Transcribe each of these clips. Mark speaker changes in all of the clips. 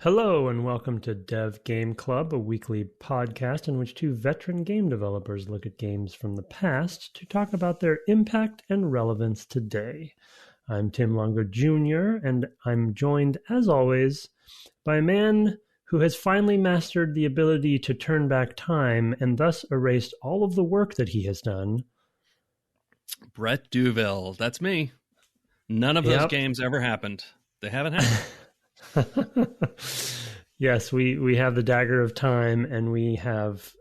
Speaker 1: Hello and welcome to Dev Game Club, a weekly podcast in which two veteran game developers look at games from the past to talk about their impact and relevance today. I'm Tim Longo Jr., and I'm joined, as always, by a man who has finally mastered the ability to turn back time and thus erased all of the work that he has done.
Speaker 2: Brett Duville, that's me. None of those games ever happened. They haven't happened.
Speaker 1: Yes, we have the Dagger of Time, and we have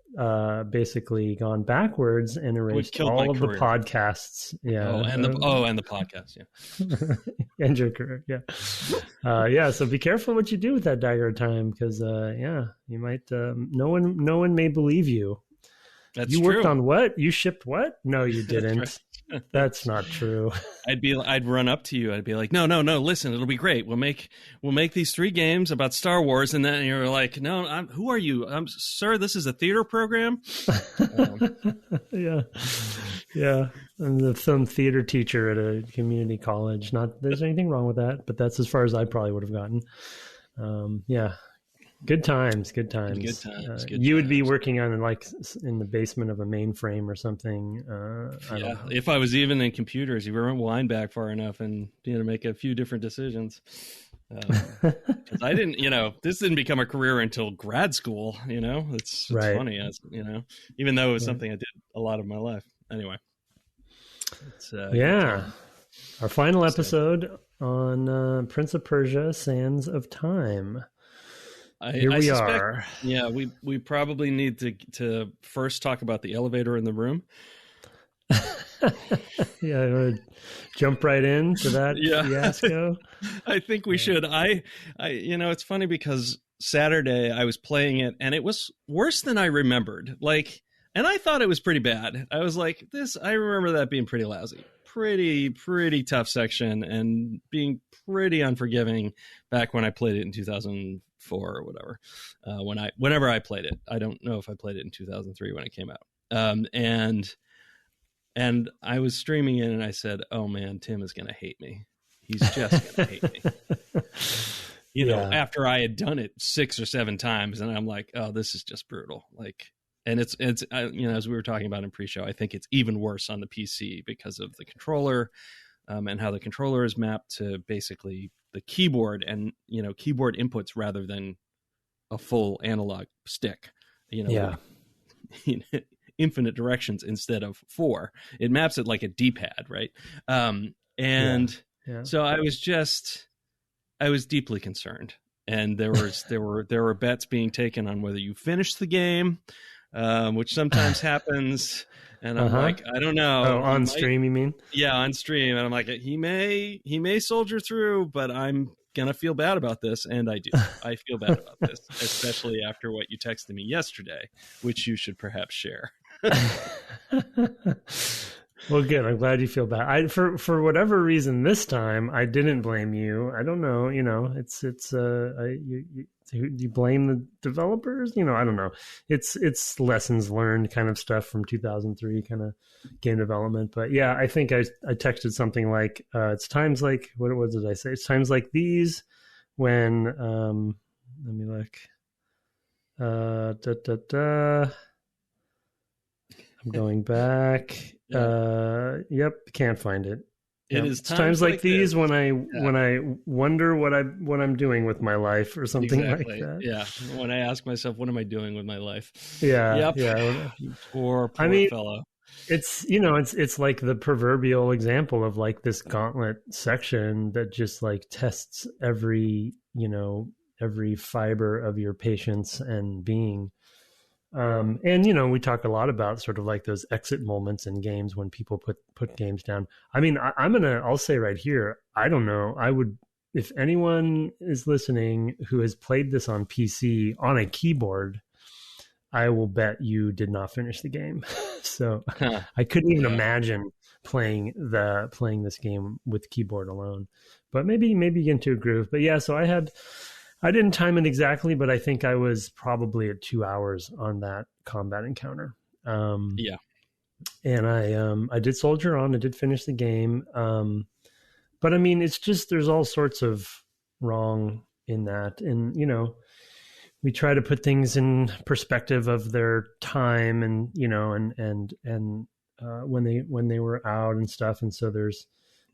Speaker 1: basically gone backwards and erased all of the podcasts. Yeah.
Speaker 2: And the podcast. Yeah.
Speaker 1: And your career. Yeah. Yeah. So be careful what you do with that Dagger of Time, because you might. No one may believe you.
Speaker 2: That's
Speaker 1: you
Speaker 2: true.
Speaker 1: Worked on what? You shipped what? No, you didn't.
Speaker 2: That's right.
Speaker 1: That's not true.
Speaker 2: I'd run up to you. I'd be like, no, listen, it'll be great. We'll make these 3 games about Star Wars, and then you're like, no, who are you? Sir, this is a theater program.
Speaker 1: Yeah. I'm the film theater teacher at a community college. Not there's anything wrong with that, but that's as far as I probably would have gotten. Yeah. Good times. You would be working on in the basement of a mainframe or something. I don't know.
Speaker 2: If I was even in computers, you rewind back far enough and make a few different decisions. 'Cause I didn't, this didn't become a career until grad school. It's right. Funny, even though it was something I did a lot of my life. Anyway,
Speaker 1: our final episode on Prince of Persia: Sands of Time. Here we are.
Speaker 2: Yeah, we probably need to first talk about the elevator in the room.
Speaker 1: Yeah, I want to jump right into that fiasco.
Speaker 2: I think we should. I it's funny because Saturday I was playing it and it was worse than I remembered. And I thought it was pretty bad. I was like, I remember that being pretty lousy. Pretty tough section and being pretty unforgiving back when I played it in 2004 or whatever. Whenever I played it, I don't know if I played it in 2003 when it came out. And I was streaming it and I said, "Oh man, Tim is going to hate me. He's just going to hate me." After I had done it 6 or 7 times, and I'm like, "Oh, this is just brutal." And it's as we were talking about in pre-show, I think it's even worse on the PC because of the controller and how the controller is mapped to basically the keyboard and, keyboard inputs rather than a full analog stick, infinite directions instead of 4. It maps it like a D-pad, right? So I was deeply concerned. And there were bets being taken on whether you finish the game, which sometimes happens, and I'm like, I don't know.
Speaker 1: Oh, on stream, you mean?
Speaker 2: Yeah, on stream, and I'm like, he may soldier through, but I'm gonna feel bad about this, and I do. I feel bad about this, especially after what you texted me yesterday, which you should perhaps share.
Speaker 1: Well, good. I'm glad you feel bad. For whatever reason this time I didn't blame you. I don't know. You blame the developers. I don't know. It's lessons learned kind of stuff from 2003 kind of game development. But yeah, I think I texted something like it's times like what did I say? It's times like these when let me look. I'm going back. Yep, can't find it.
Speaker 2: It is
Speaker 1: times like these when I wonder what I'm doing with my life or something like that.
Speaker 2: Yeah, when I ask myself, what am I doing with my life?
Speaker 1: Yeah,
Speaker 2: yep.
Speaker 1: Yeah.
Speaker 2: Poor fellow.
Speaker 1: It's it's like the proverbial example of this gauntlet section that just tests every fiber of your patience and being. And we talk a lot about sort of those exit moments in games when people put games down. I mean, I'll say right here, I don't know. If anyone is listening who has played this on PC on a keyboard, I will bet you did not finish the game. So I couldn't even imagine playing this game with keyboard alone, but maybe get into a groove. But yeah, so I didn't time it exactly, but I think I was probably at 2 hours on that combat encounter. And I did soldier on. I did finish the game. But I mean, it's just there's all sorts of wrong that. And, we try to put things in perspective of their time and, when they were out and stuff. And so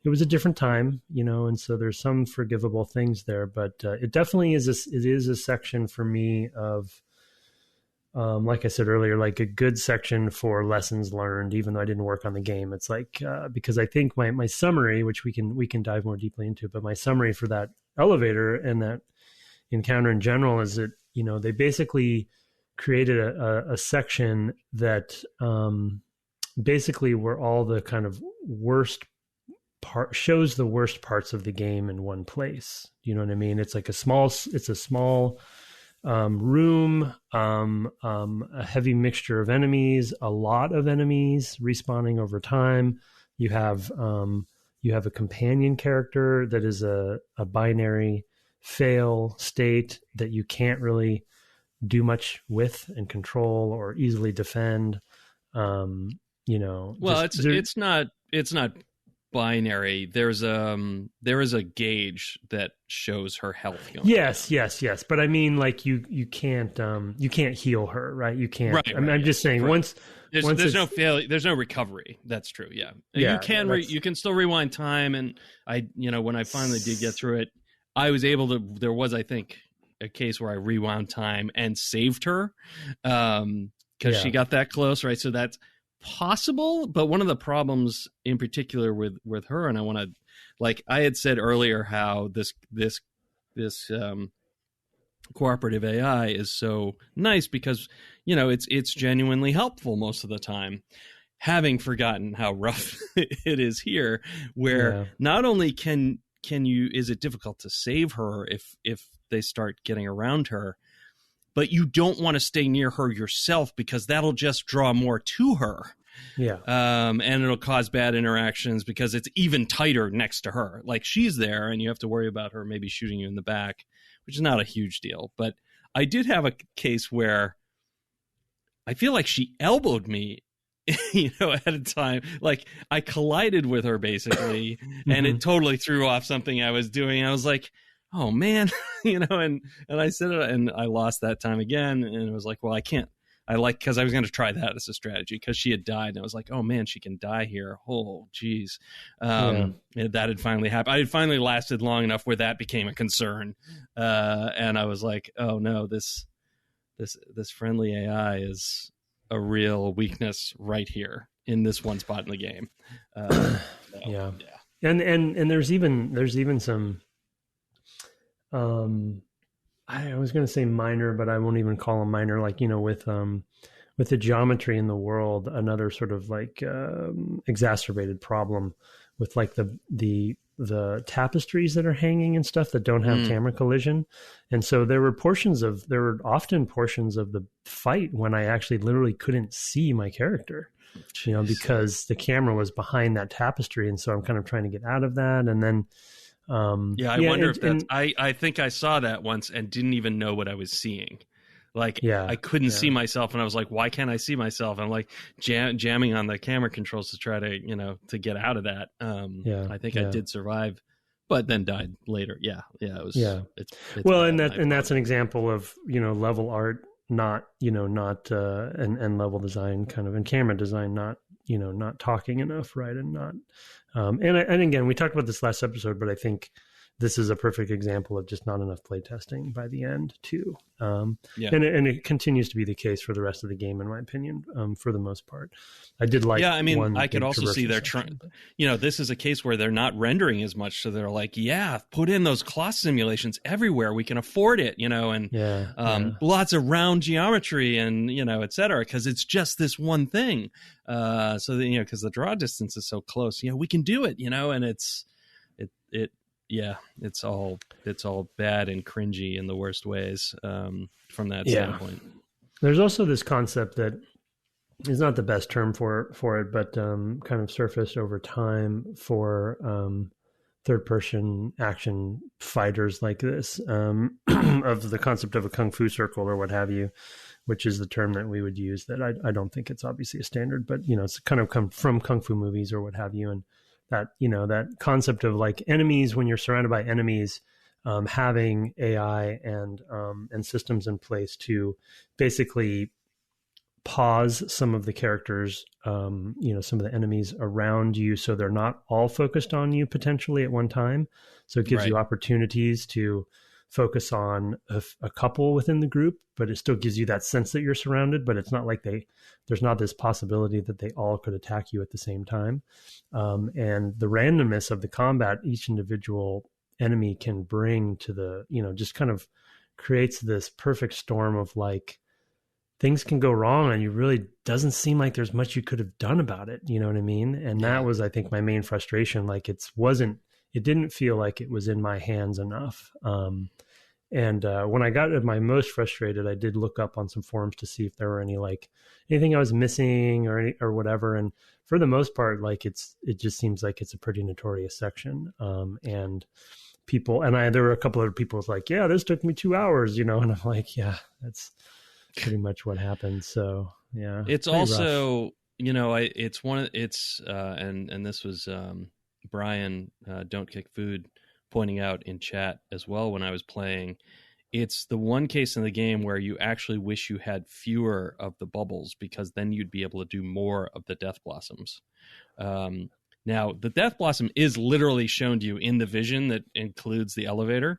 Speaker 1: it was a different time, and so there's some forgivable things there, but it definitely is it is a section for me of, like I said earlier, like a good section for lessons learned, even though I didn't work on the game. It's like, because I think my summary, which we can dive more deeply into, but my summary for that elevator and that encounter in general is that, they basically created a section that basically were all the kind of worst shows the worst parts of the game in one place. You know what I mean? It's like a small room, a heavy mixture of enemies, a lot of enemies respawning over time. You have a companion character that is a binary fail state that you can't really do much with and control or easily defend.
Speaker 2: Well, it's not binary. There is a gauge that shows her health going
Speaker 1: yes, but I mean, like you can't heal her, right? You can't. Right, I'm just saying, right.
Speaker 2: There's no failure, there's no recovery. That's true. Yeah, you can still rewind time, and when I finally did get through it, I was able to. There was, I think, a case where I rewound time and saved her because she got that close, right? So that's possible, but one of the problems in particular with her, and I want to, like I had said earlier, how this cooperative AI is so nice because it's genuinely helpful most of the time. Having forgotten how rough it is here, where not only is it difficult to save her if they start getting around her, but you don't want to stay near her yourself because that'll just draw more to her.
Speaker 1: Yeah.
Speaker 2: And it'll cause bad interactions because it's even tighter next to her. Like she's there and you have to worry about her maybe shooting you in the back, which is not a huge deal. But I did have a case where I feel like she elbowed me, at a time. Like I collided with her basically, and it totally threw off something I was doing. I was like, oh man, and I said it and I lost that time again. And it was like, well, because I was going to try that as a strategy because she had died. And I was like, oh man, she can die here. Oh, geez. That had finally happened. I had finally lasted long enough where that became a concern. And I was like, oh no, this friendly AI is a real weakness right here in this one spot in the game.
Speaker 1: Yeah. And there's even some, I was going to say minor, but I won't even call them minor. Like, with the geometry in the world, another sort of like exacerbated problem with like the tapestries that are hanging and stuff that don't have camera collision. And so there were often portions of the fight when I actually literally couldn't see my character, because the camera was behind that tapestry. And so I'm kind of trying to get out of that. And then,
Speaker 2: I wonder if that's, I think I saw that once and didn't even know what I was seeing. Like, I couldn't see myself, and I was like, why can't I see myself? And I'm like jamming on the camera controls to try to, to get out of that. I think I did survive, but then died later. It was, it's
Speaker 1: well, and that's an example of, level art, not, and level design kind of, and camera design, not talking enough, right? And not, and again, we talked about this last episode, but I think this is a perfect example of just not enough playtesting by the end too. And it continues to be the case for the rest of the game, in my opinion, for the most part. I did like,
Speaker 2: I could also see they're trying, this is a case where they're not rendering as much. So they're like, put in those cloth simulations everywhere. We can afford it, and lots of round geometry and, et cetera, because it's just this one thing. So that, because the draw distance is so close, we can do it, and it's all bad and cringy in the worst ways from that standpoint.
Speaker 1: There's also this concept that is not the best term for it, but kind of surfaced over time for third-person action fighters like this, of the concept of a kung fu circle or what have you, which is the term that we would use. That I don't think it's obviously a standard, but it's kind of come from kung fu movies or what have you, and that that concept of like enemies, when you're surrounded by enemies, having AI and systems in place to basically pause some of the characters, some of the enemies around you, so they're not all focused on you potentially at one time. So it gives you opportunities to focus on a couple within the group, but it still gives you that sense that you're surrounded. But it's not like there's not this possibility that they all could attack you at the same time. And the randomness of the combat each individual enemy can bring to the, just kind of creates this perfect storm of like, things can go wrong and you really doesn't seem like there's much you could have done about it. You know what I mean? And that was, I think, my main frustration. Like it didn't feel like it was in my hands enough. And when I got at my most frustrated, I did look up on some forums to see if there were anything I was missing or whatever. And for the most part, like it just seems like it's a pretty notorious section. And there were a couple other people like, yeah, this took me 2 hours, and I'm like, yeah, that's pretty much what happened. So yeah,
Speaker 2: it's also rough. And this was Brian Don't Kick Food pointing out in chat as well when I was playing. It's the one case in the game where you actually wish you had fewer of the bubbles, because then you'd be able to do more of the death blossoms. Now the death blossom is literally shown to you in the vision that includes the elevator.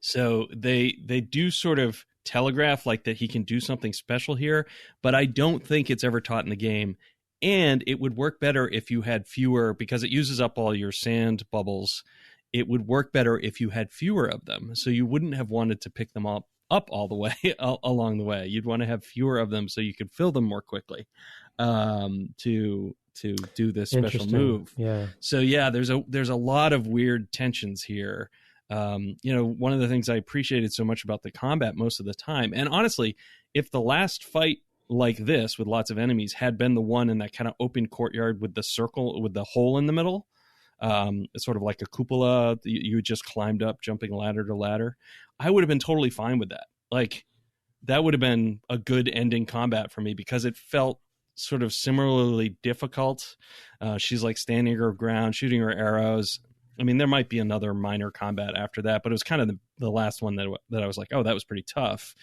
Speaker 2: So they do sort of telegraph like that he can do something special here, but I don't think it's ever taught in the game. And it would work better if you had fewer, because it uses up all your sand bubbles. It would work better if you had fewer of them, so you wouldn't have wanted to pick them up all the way along the way. You'd want to have fewer of them so you could fill them more quickly to do this special move.
Speaker 1: Yeah.
Speaker 2: So yeah, there's a lot of weird tensions here. One of the things I appreciated so much about the combat most of the time, and honestly, if the last fight like this with lots of enemies had been the one in that kind of open courtyard with the circle, with the hole in the middle, it's sort of like a cupola, you just climbed up, jumping ladder to ladder, I would have been totally fine with that. Like, that would have been a good ending combat for me, because it felt sort of similarly difficult. She's like standing her ground, shooting her arrows. I mean, there might be another minor combat after that, but it was kind of the last one that I was like, oh, that was pretty tough.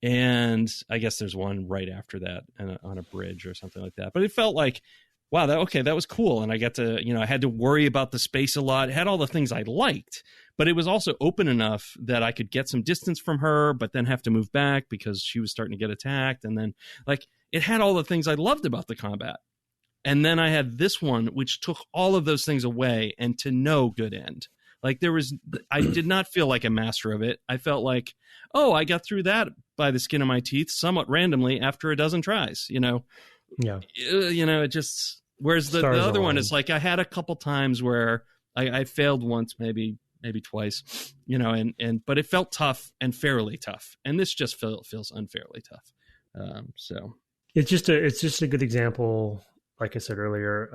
Speaker 2: And I guess there's one right after that on a bridge or something like that. But it felt like, wow, that was cool. And I got to, I had to worry about the space a lot. It had all the things I liked, but it was also open enough that I could get some distance from her, but then have to move back because she was starting to get attacked. And then, like, it had all the things I loved about the combat. And then I had this one, which took all of those things away, and to no good end. Like, I did not feel like a master of it. I felt like, oh, I got through that by the skin of my teeth somewhat randomly after a dozen tries, Yeah. It just, whereas the other one is like, I had a couple times where I failed once, maybe twice, but it felt tough and fairly tough. And this just feels unfairly tough. So
Speaker 1: it's just a good example, like I said earlier,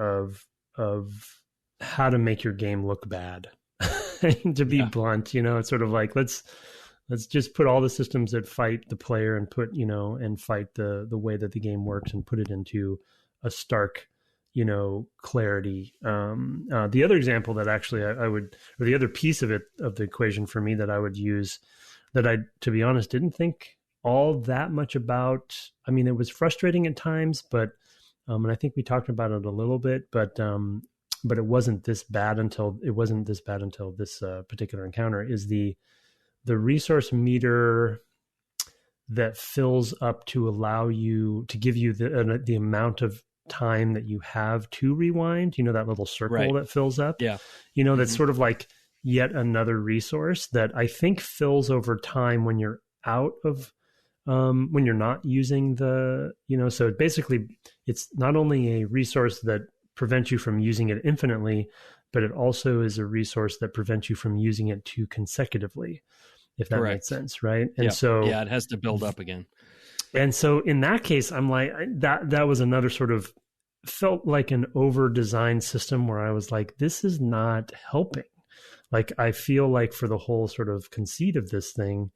Speaker 1: of how to make your game look bad. To be blunt, it's sort of like, let's just put all the systems that fight the player and put, and fight the way that the game works, and put it into a stark, clarity. The other example that actually I would, or the other piece of the equation for me that I would use, that I, to be honest, didn't think all that much about. I mean, it was frustrating at times, but, and I think we talked about it a little bit, but it wasn't this bad until this particular encounter, is the resource meter that fills up to allow you to give you the amount of time that you have to rewind, that little circle that fills up. Yeah. That's sort of like yet another resource that I think fills over time when you're out of, when you're not using the, so basically it's not only a resource that prevents you from using it infinitely, but it also is a resource that prevents you from using it too consecutively, if that makes sense. Right. And so,
Speaker 2: it has to build up again.
Speaker 1: And so in that case, I'm like, that was another sort of, felt like an over-designed system where I was like, this is not helping. Like, I feel like for the whole sort of conceit of this thing,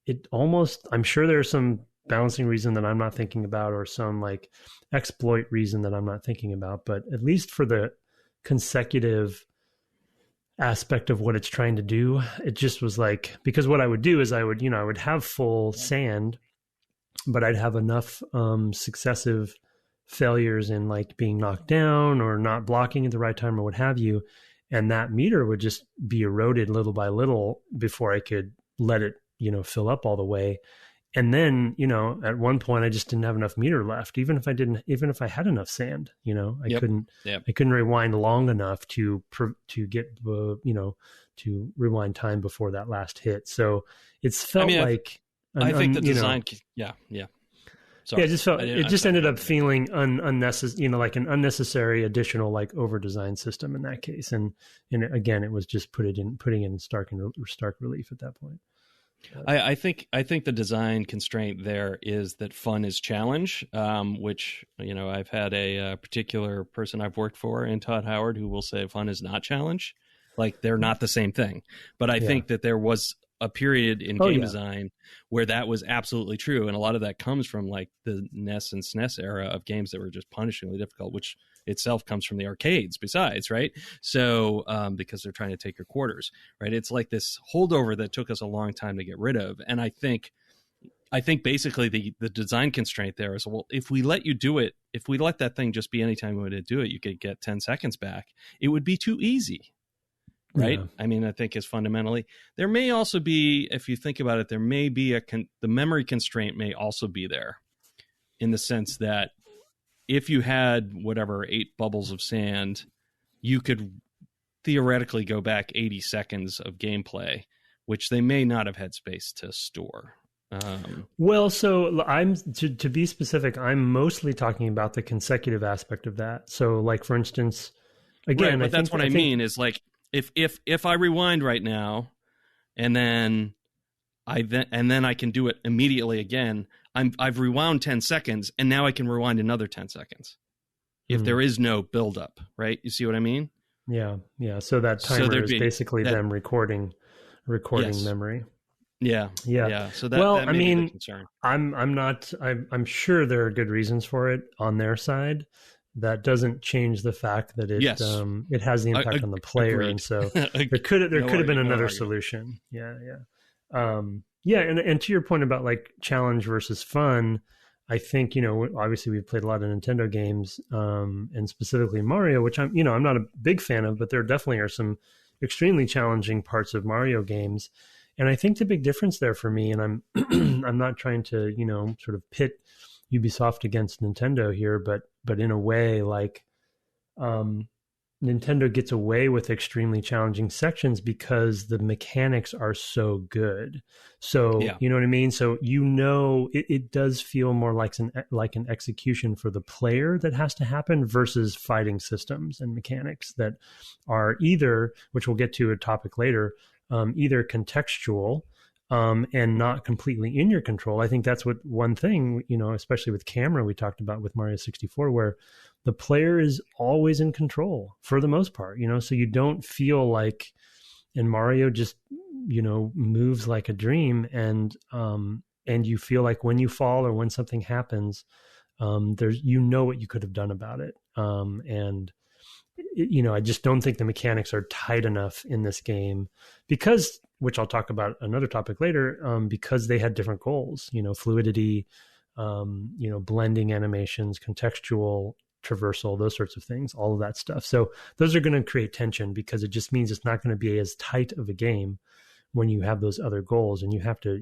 Speaker 1: it almost, I'm sure there's some balancing reason that I'm not thinking about, or some like exploit reason that I'm not thinking about, but at least for the consecutive aspect of what it's trying to do. It just was like, because what I would do is I would have full sand, but I'd have enough successive failures in like being knocked down or not blocking at the right time or what have you. And that meter would just be eroded little by little before I could let it, fill up all the way. And then, at one point I just didn't have enough meter left, even if I had enough sand, I couldn't rewind long enough to get, to rewind time before that last hit. So it's felt like,
Speaker 2: I think the design, yeah. Sorry.
Speaker 1: Yeah, it just ended up feeling unnecessary, like an unnecessary additional like over designed system in that case. And again, it was just putting in stark relief at that point.
Speaker 2: I think the design constraint there is that fun is challenge, which, I've had a particular person I've worked for in Todd Howard who will say fun is not challenge. Like they're not the same thing. But I think that there was a period in game design where that was absolutely true. And a lot of that comes from like the NES and SNES era of games that were just punishingly difficult, which itself comes from the arcades besides, right? So, because they're trying to take your quarters, right? It's like this holdover that took us a long time to get rid of. And I think basically the design constraint there is, well, if we let you do it, if we let that thing just be anytime we want to do it, you could get 10 seconds back. It would be too easy. Right. Yeah. I mean, I think is fundamentally there may also be, if you think about it, there may be the memory constraint may also be there in the sense that if you had whatever 8 bubbles of sand, you could theoretically go back 80 seconds of gameplay, which they may not have had space to store.
Speaker 1: Well, so I'm to be specific, I'm mostly talking about the consecutive aspect of that. So like, for instance, again,
Speaker 2: right, but that's what I mean is like, if I rewind right now, and then I can do it immediately again, I've rewound 10 seconds, and now I can rewind another 10 seconds. If there is no buildup, right? You see what I mean?
Speaker 1: Yeah. So that timer is basically them recording memory.
Speaker 2: Yeah. So that may be the concern.
Speaker 1: I'm sure there are good reasons for it on their side. That doesn't change the fact that it has the impact on the player, and so there could have been another solution. Yeah. And to your point about like challenge versus fun, I think obviously we've played a lot of Nintendo games, and specifically Mario, which I'm not a big fan of, but there definitely are some extremely challenging parts of Mario games, and I think the big difference there for me, and I'm I'm not trying to sort of pit Ubisoft against Nintendo here, but in a way, like Nintendo gets away with extremely challenging sections because the mechanics are so good. So you know what I mean? So it does feel more like an execution for the player that has to happen versus fighting systems and mechanics that are either, which we'll get to a topic later, either contextual and not completely in your control. I think that's one thing, especially with camera, we talked about with Mario 64, where the player is always in control for the most part, so you don't feel like, and Mario just, moves like a dream, and you feel like when you fall or when something happens, there's, what you could have done about it. I just don't think the mechanics are tight enough in this game because, which I'll talk about another topic later, because they had different goals, fluidity, blending animations, contextual, traversal, those sorts of things, all of that stuff. So those are going to create tension because it just means it's not going to be as tight of a game when you have those other goals, and you have to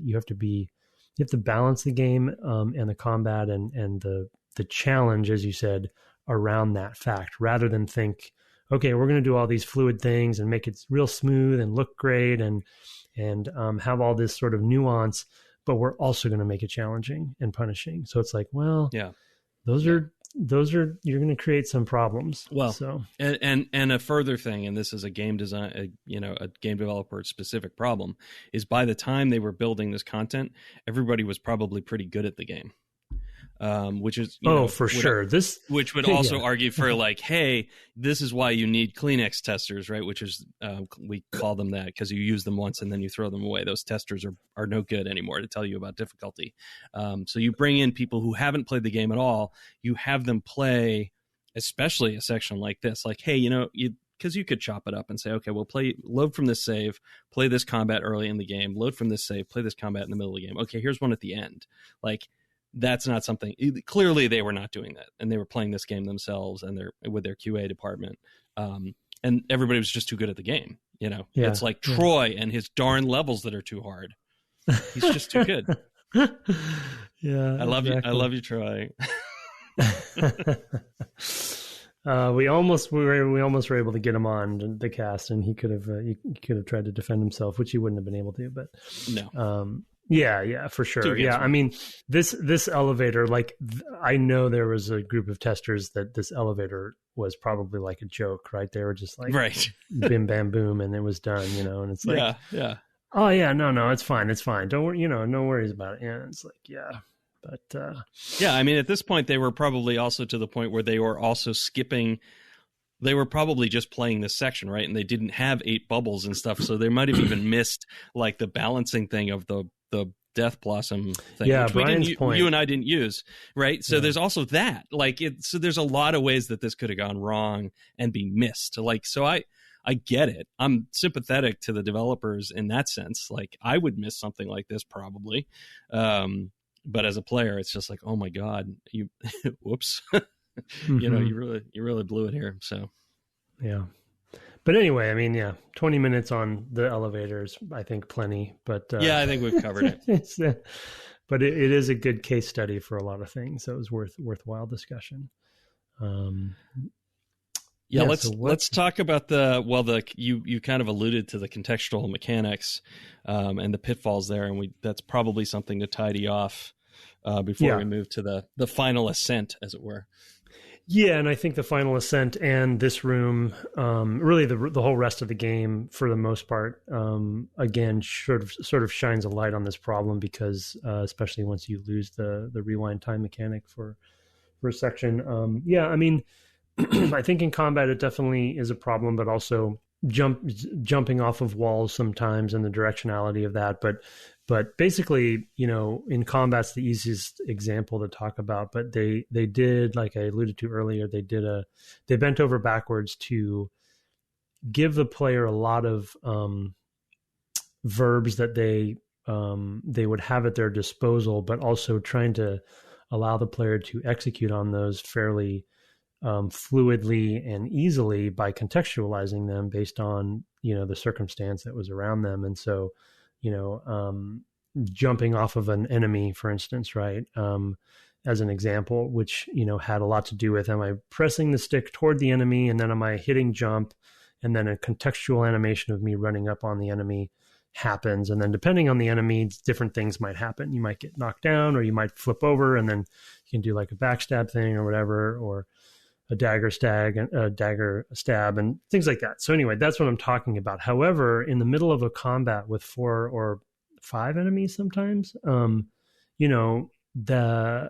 Speaker 1: balance the game and the combat and the challenge, as you said, around that fact, rather than think, okay, we're going to do all these fluid things and make it real smooth and look great and have all this sort of nuance, but we're also going to make it challenging and punishing. So it's like, well, those are you're going to create some problems.
Speaker 2: Well,
Speaker 1: so
Speaker 2: and a further thing, and this is a game design, a game developer specific problem, is by the time they were building this content, everybody was probably pretty good at the game. Which is
Speaker 1: for sure.
Speaker 2: Which would also argue for like, hey, this is why you need Kleenex testers, right? Which is we call them that because you use them once and then you throw them away. Those testers are no good anymore to tell you about difficulty. So you bring in people who haven't played the game at all. You have them play, especially a section like this. Like, hey, because you could chop it up and say, okay, we'll load from this save, play this combat early in the game, load from this save, play this combat in the middle of the game. Okay, here's one at the end. Like, that's not something, clearly they were not doing that, and they were playing this game themselves and with their QA department. And everybody was just too good at the game. It's like Troy and his darn levels that are too hard. He's just too good.
Speaker 1: Yeah,
Speaker 2: I love you. I love you, Troy.
Speaker 1: We almost were able to get him on the cast, and he could have tried to defend himself, which he wouldn't have been able to. But
Speaker 2: no,
Speaker 1: yeah, for sure. Yeah, I mean, this elevator, like, I know there was a group of testers that this elevator was probably like a joke, right? They were just like,
Speaker 2: right,
Speaker 1: bim bam boom, and it was done, and it's like,
Speaker 2: yeah.
Speaker 1: Oh yeah, no, it's fine. Don't worry, no worries about it. Yeah, it's like, yeah. But
Speaker 2: yeah, I mean, at this point, they were probably also to the point where they were also skipping. They were probably just playing this section, right? And they didn't have 8 bubbles and stuff, so they might have even missed like the balancing thing of the Death Blossom thing,
Speaker 1: yeah,
Speaker 2: which
Speaker 1: Brian's point.
Speaker 2: You and I didn't use, right? So there's also that. Like, so there's a lot of ways that this could have gone wrong and be missed. Like, so I get it. I'm sympathetic to the developers in that sense. Like, I would miss something like this probably. But as a player, it's just like, oh my God, you, whoops,
Speaker 1: Mm-hmm.
Speaker 2: you really blew it here. So,
Speaker 1: yeah. But anyway, I mean, yeah, 20 minutes on the elevators, I think plenty. But
Speaker 2: yeah, I think we've covered it.
Speaker 1: But it is a good case study for a lot of things. So it was worthwhile discussion.
Speaker 2: Yeah, let's talk about you kind of alluded to the contextual mechanics and the pitfalls there, and that's probably something to tidy off before we move to the final ascent, as it were.
Speaker 1: Yeah, and I think the final ascent and this room, really the whole rest of the game, for the most part, again, sort of shines a light on this problem, because especially once you lose the rewind time mechanic for a section. Yeah, I mean, I think in combat it definitely is a problem, but also jumping off of walls sometimes and the directionality of that. But basically, in combat's the easiest example to talk about. But they did, like I alluded to earlier, they bent over backwards to give the player a lot of verbs that they would have at their disposal, but also trying to allow the player to execute on those fairly fluidly and easily by contextualizing them based on, the circumstance that was around them. And so, jumping off of an enemy, for instance, right, as an example, which, had a lot to do with, am I pressing the stick toward the enemy, and then am I hitting jump, and then a contextual animation of me running up on the enemy happens. And then depending on the enemy, different things might happen. You might get knocked down, or you might flip over, and then you can do like a backstab thing or whatever, or a dagger stab and things like that. So anyway, that's what I'm talking about. However, in the middle of a combat with 4 or 5 enemies sometimes,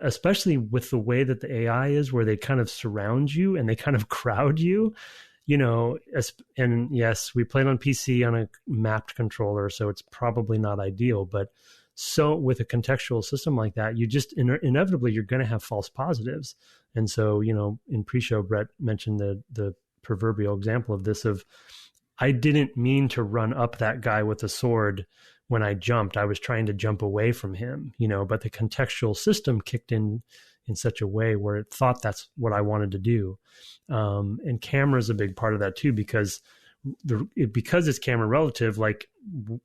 Speaker 1: especially with the way that the AI is, where they kind of surround you and they kind of crowd you, and yes, we played on PC on a mapped controller, so it's probably not ideal, but so with a contextual system like that, you just inevitably you're going to have false positives. And so, in pre-show, Brett mentioned the proverbial example of this, of I didn't mean to run up that guy with a sword when I jumped. I was trying to jump away from him, but the contextual system kicked in such a way where it thought that's what I wanted to do. And camera is a big part of that too, because it's camera relative, like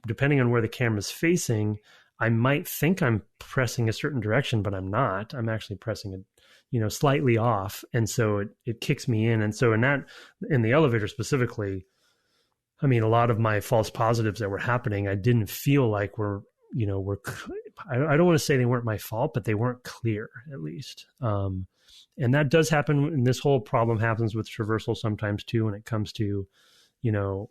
Speaker 1: depending on where the camera's facing, I might think I'm pressing a certain direction, but I'm not. I'm actually pressing it, slightly off. And so it kicks me in. And so in the elevator specifically, I mean, a lot of my false positives that were happening, I didn't feel like I don't want to say they weren't my fault, but they weren't clear, at least. And that does happen. And this whole problem happens with traversal sometimes too, when it comes to,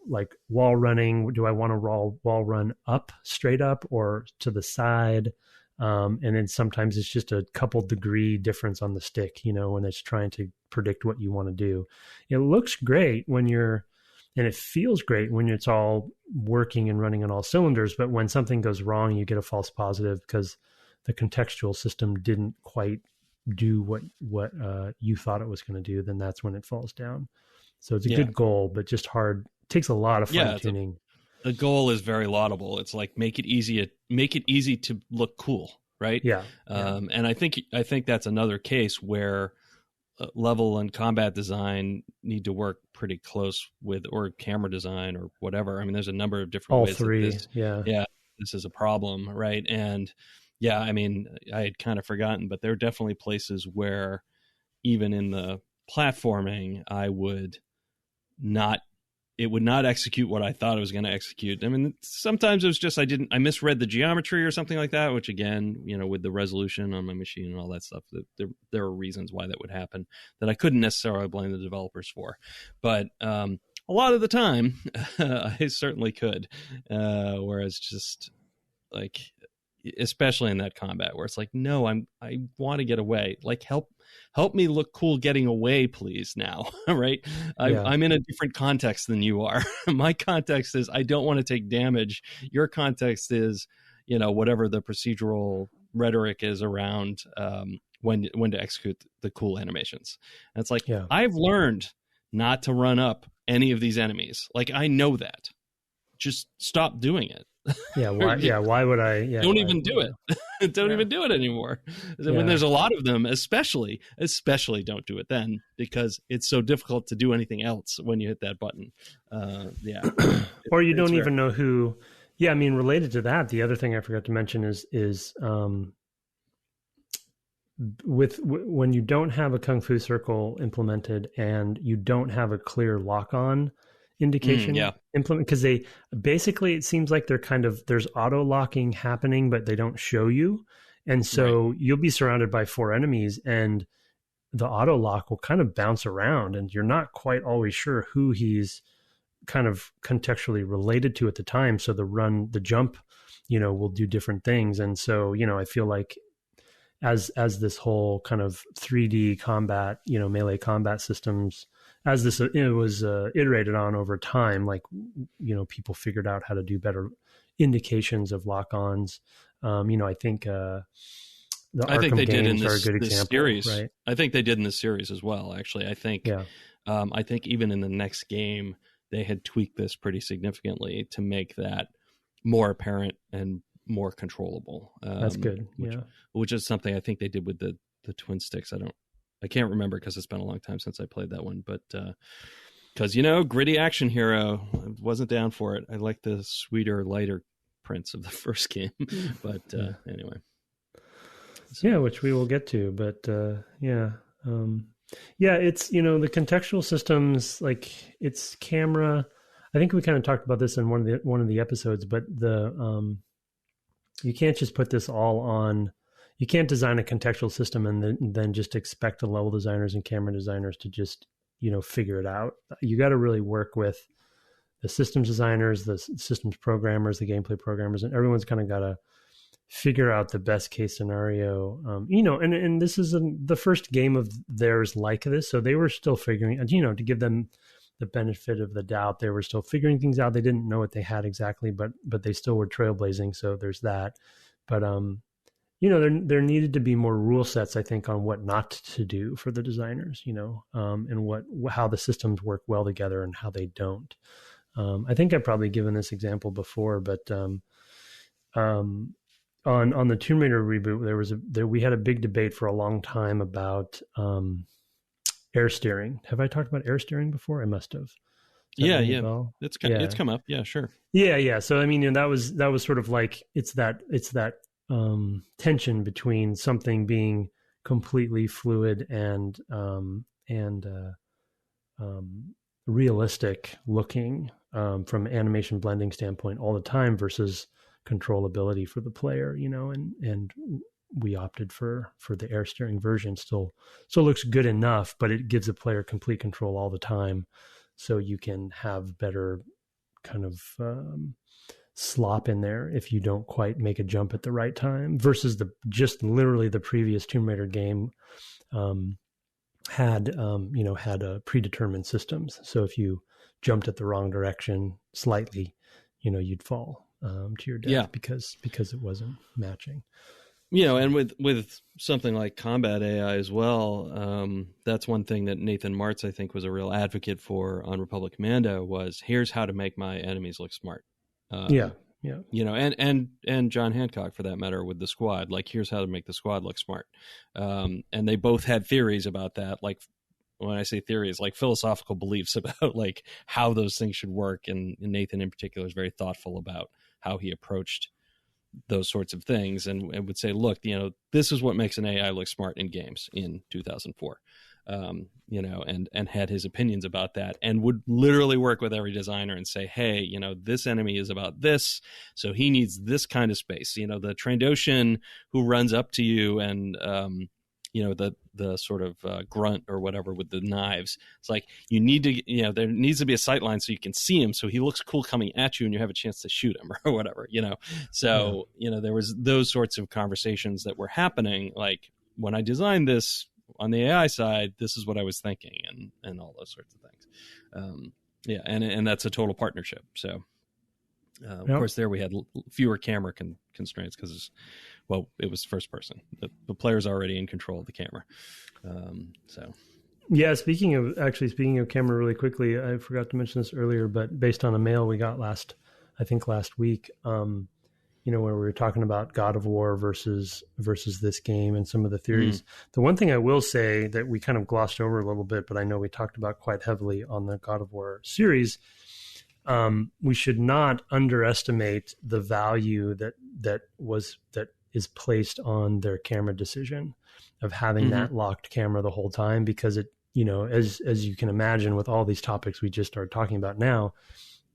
Speaker 1: like wall running. Do I want to wall run up, straight up, or to the side? And then sometimes it's just a couple degree difference on the stick, when it's trying to predict what you want to do. It looks great and it feels great when it's all working and running on all cylinders. But when something goes wrong, you get a false positive because the contextual system didn't quite do what you thought it was going to do. Then that's when it falls down. So it's a good goal, but just hard. It takes a lot of fine tuning.
Speaker 2: The goal is very laudable. It's like make it easy to look cool, right?
Speaker 1: Yeah.
Speaker 2: And I think that's another case where level and combat design need to work pretty close with, or camera design or whatever. I mean, there's a number of different ways. All three. This is a problem, right? And I mean, I had kind of forgotten, but there are definitely places where even in the platforming, it would not execute what I thought it was going to execute. I mean, sometimes it was just I misread the geometry or something like that, which again, with the resolution on my machine and all that stuff, there are reasons why that would happen that I couldn't necessarily blame the developers for. But a lot of the time, I certainly could. Whereas just like, especially in that combat where it's like, no, I want to get away. Like, help me look cool getting away, please, now. Right? I'm in a different context than you are. My context is I don't want to take damage. Your context is, whatever the procedural rhetoric is around when to execute the cool animations. And it's like, I've learned not to run up any of these enemies. Like, I know that. Just stop doing it.
Speaker 1: Why would I?
Speaker 2: Don't even do it. Don't even do it anymore. When there's a lot of them, especially don't do it then, because it's so difficult to do anything else when you hit that button.
Speaker 1: Or you don't even know who. Yeah, I mean, related to that, the other thing I forgot to mention is when you don't have a Kung Fu circle implemented and you don't have a clear lock-on indication implement, because they basically, it seems like there's auto locking happening, but they don't show you, and so you'll be surrounded by 4 enemies and the auto lock will kind of bounce around and you're not quite always sure who he's kind of contextually related to at the time. So the jump will do different things, and so I feel like as this whole kind of 3D combat, melee combat systems, as this it was iterated on over time, like people figured out how to do better indications of lock-ons. I think the Arkham
Speaker 2: they did in
Speaker 1: games are a good example,
Speaker 2: series.
Speaker 1: Right?
Speaker 2: I think they did in the series as well. Actually, I think even in the next game they had tweaked this pretty significantly to make that more apparent and more controllable.
Speaker 1: That's good.
Speaker 2: Which is something I think they did with the twin sticks. I can't remember because it's been a long time since I played that one, but because gritty action hero, I wasn't down for it. I like the sweeter, lighter prints of the first game, but anyway.
Speaker 1: So. Which we will get to, but it's the contextual systems, like it's camera. I think we kind of talked about this in one of the episodes, but you can't just put this all on. You can't design a contextual system and then just expect the level designers and camera designers to just, figure it out. You got to really work with the systems designers, the systems programmers, the gameplay programmers, and everyone's kind of got to figure out the best case scenario. And this is the first game of theirs like this. So they were still figuring, to give them the benefit of the doubt, they were still figuring things out. They didn't know what they had exactly, but they still were trailblazing. So there's that. But, there needed to be more rule sets, I think, on what not to do for the designers, and how the systems work well together and how they don't. I think I've probably given this example before, but on the Tomb Raider reboot, we had a big debate for a long time about air steering. Have I talked about air steering before? I must have.
Speaker 2: It's come up. Yeah, sure.
Speaker 1: Yeah. So I mean, that was sort of like it's that tension between something being completely fluid and realistic looking from animation blending standpoint all the time versus controllability for the player, and we opted for the air steering version. Still looks good enough, but it gives the player complete control all the time, so you can have better kind of slop in there if you don't quite make a jump at the right time, versus literally the previous Tomb Raider game had predetermined systems. So if you jumped at the wrong direction slightly, you'd fall to your death because it wasn't matching.
Speaker 2: And with something like combat AI as well, that's one thing that Nathan Martz, I think, was a real advocate for on Republic Commando was here's how to make my enemies look smart.
Speaker 1: Yeah.
Speaker 2: And John Hancock, for that matter, with the squad, like here's how to make the squad look smart. And they both had theories about that. Like when I say theories, like philosophical beliefs about like how those things should work. And Nathan in particular is very thoughtful about how he approached those sorts of things and would say, look, this is what makes an AI look smart in games in 2004, and had his opinions about that and would literally work with every designer and say, hey, this enemy is about this. So he needs this kind of space, the Trandoshan who runs up to you and, the sort of grunt or whatever with the knives. It's like you need to, there needs to be a sight line so you can see him, so he looks cool coming at you and you have a chance to shoot him or whatever, So, there was those sorts of conversations that were happening. Like when I designed this on the AI side, this is what I was thinking and all those sorts of things. And that's a total partnership. So, of course, there we had fewer camera constraints because it was first person. The player's already in control of the camera.
Speaker 1: Yeah, speaking of camera really quickly, I forgot to mention this earlier, but based on a mail we got last week, where we were talking about God of War versus this game and some of the theories. The one thing I will say that we kind of glossed over a little bit, but I know we talked about quite heavily on the God of War series, we should not underestimate the value that is placed on their camera decision of having that locked camera the whole time, because it, as you can imagine with all these topics we just started talking about now,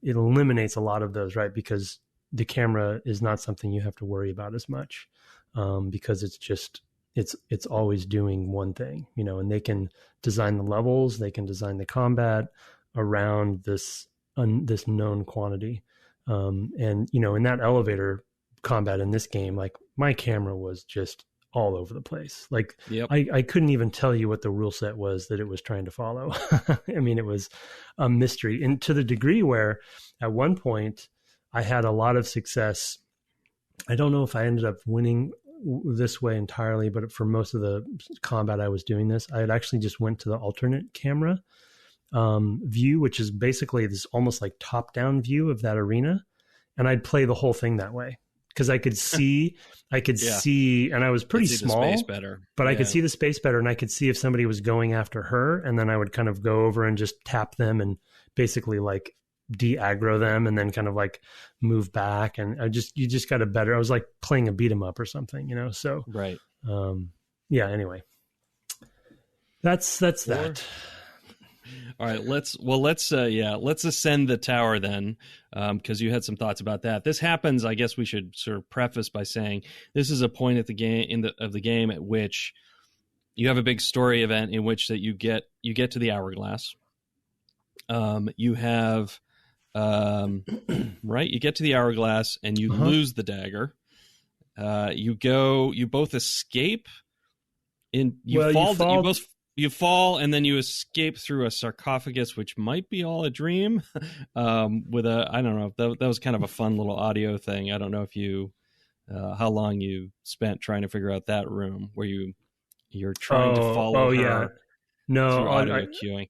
Speaker 1: it eliminates a lot of those, right? Because the camera is not something you have to worry about as much, because it's always doing one thing, and they can design the levels, they can design the combat around this known quantity. And, in that elevator combat in this game, like my camera was just all over the place. Like I couldn't even tell you what the rule set was that it was trying to follow. I mean, it was a mystery, and to the degree where at one point I had a lot of success. I don't know if I ended up winning this way entirely, but for most of the combat I was doing this, I had actually just went to the alternate camera view, which is basically this almost like top-down view of that arena. And I'd play the whole thing that way because I could see, and I was pretty small, but I could see the space better, and I could see if somebody was going after her, and then I would kind of go over and just tap them and basically like de-aggro them and then kind of like move back. And you just got I was like playing a beat 'em up or something, so
Speaker 2: right.
Speaker 1: Anyway, that's that.
Speaker 2: All right, let's ascend the tower then, because you had some thoughts about that. This happens, I guess we should sort of preface by saying this is a point at the game of the game at which you have a big story event in which that you get to the hourglass. You have right, you get to the hourglass and you lose the dagger. You both escape you fall and then you escape through a sarcophagus, which might be all a dream. With I don't know. That was kind of a fun little audio thing. I don't know if how long you spent trying to figure out that room where you're trying to follow her.
Speaker 1: Yeah. No,
Speaker 2: through audio queuing.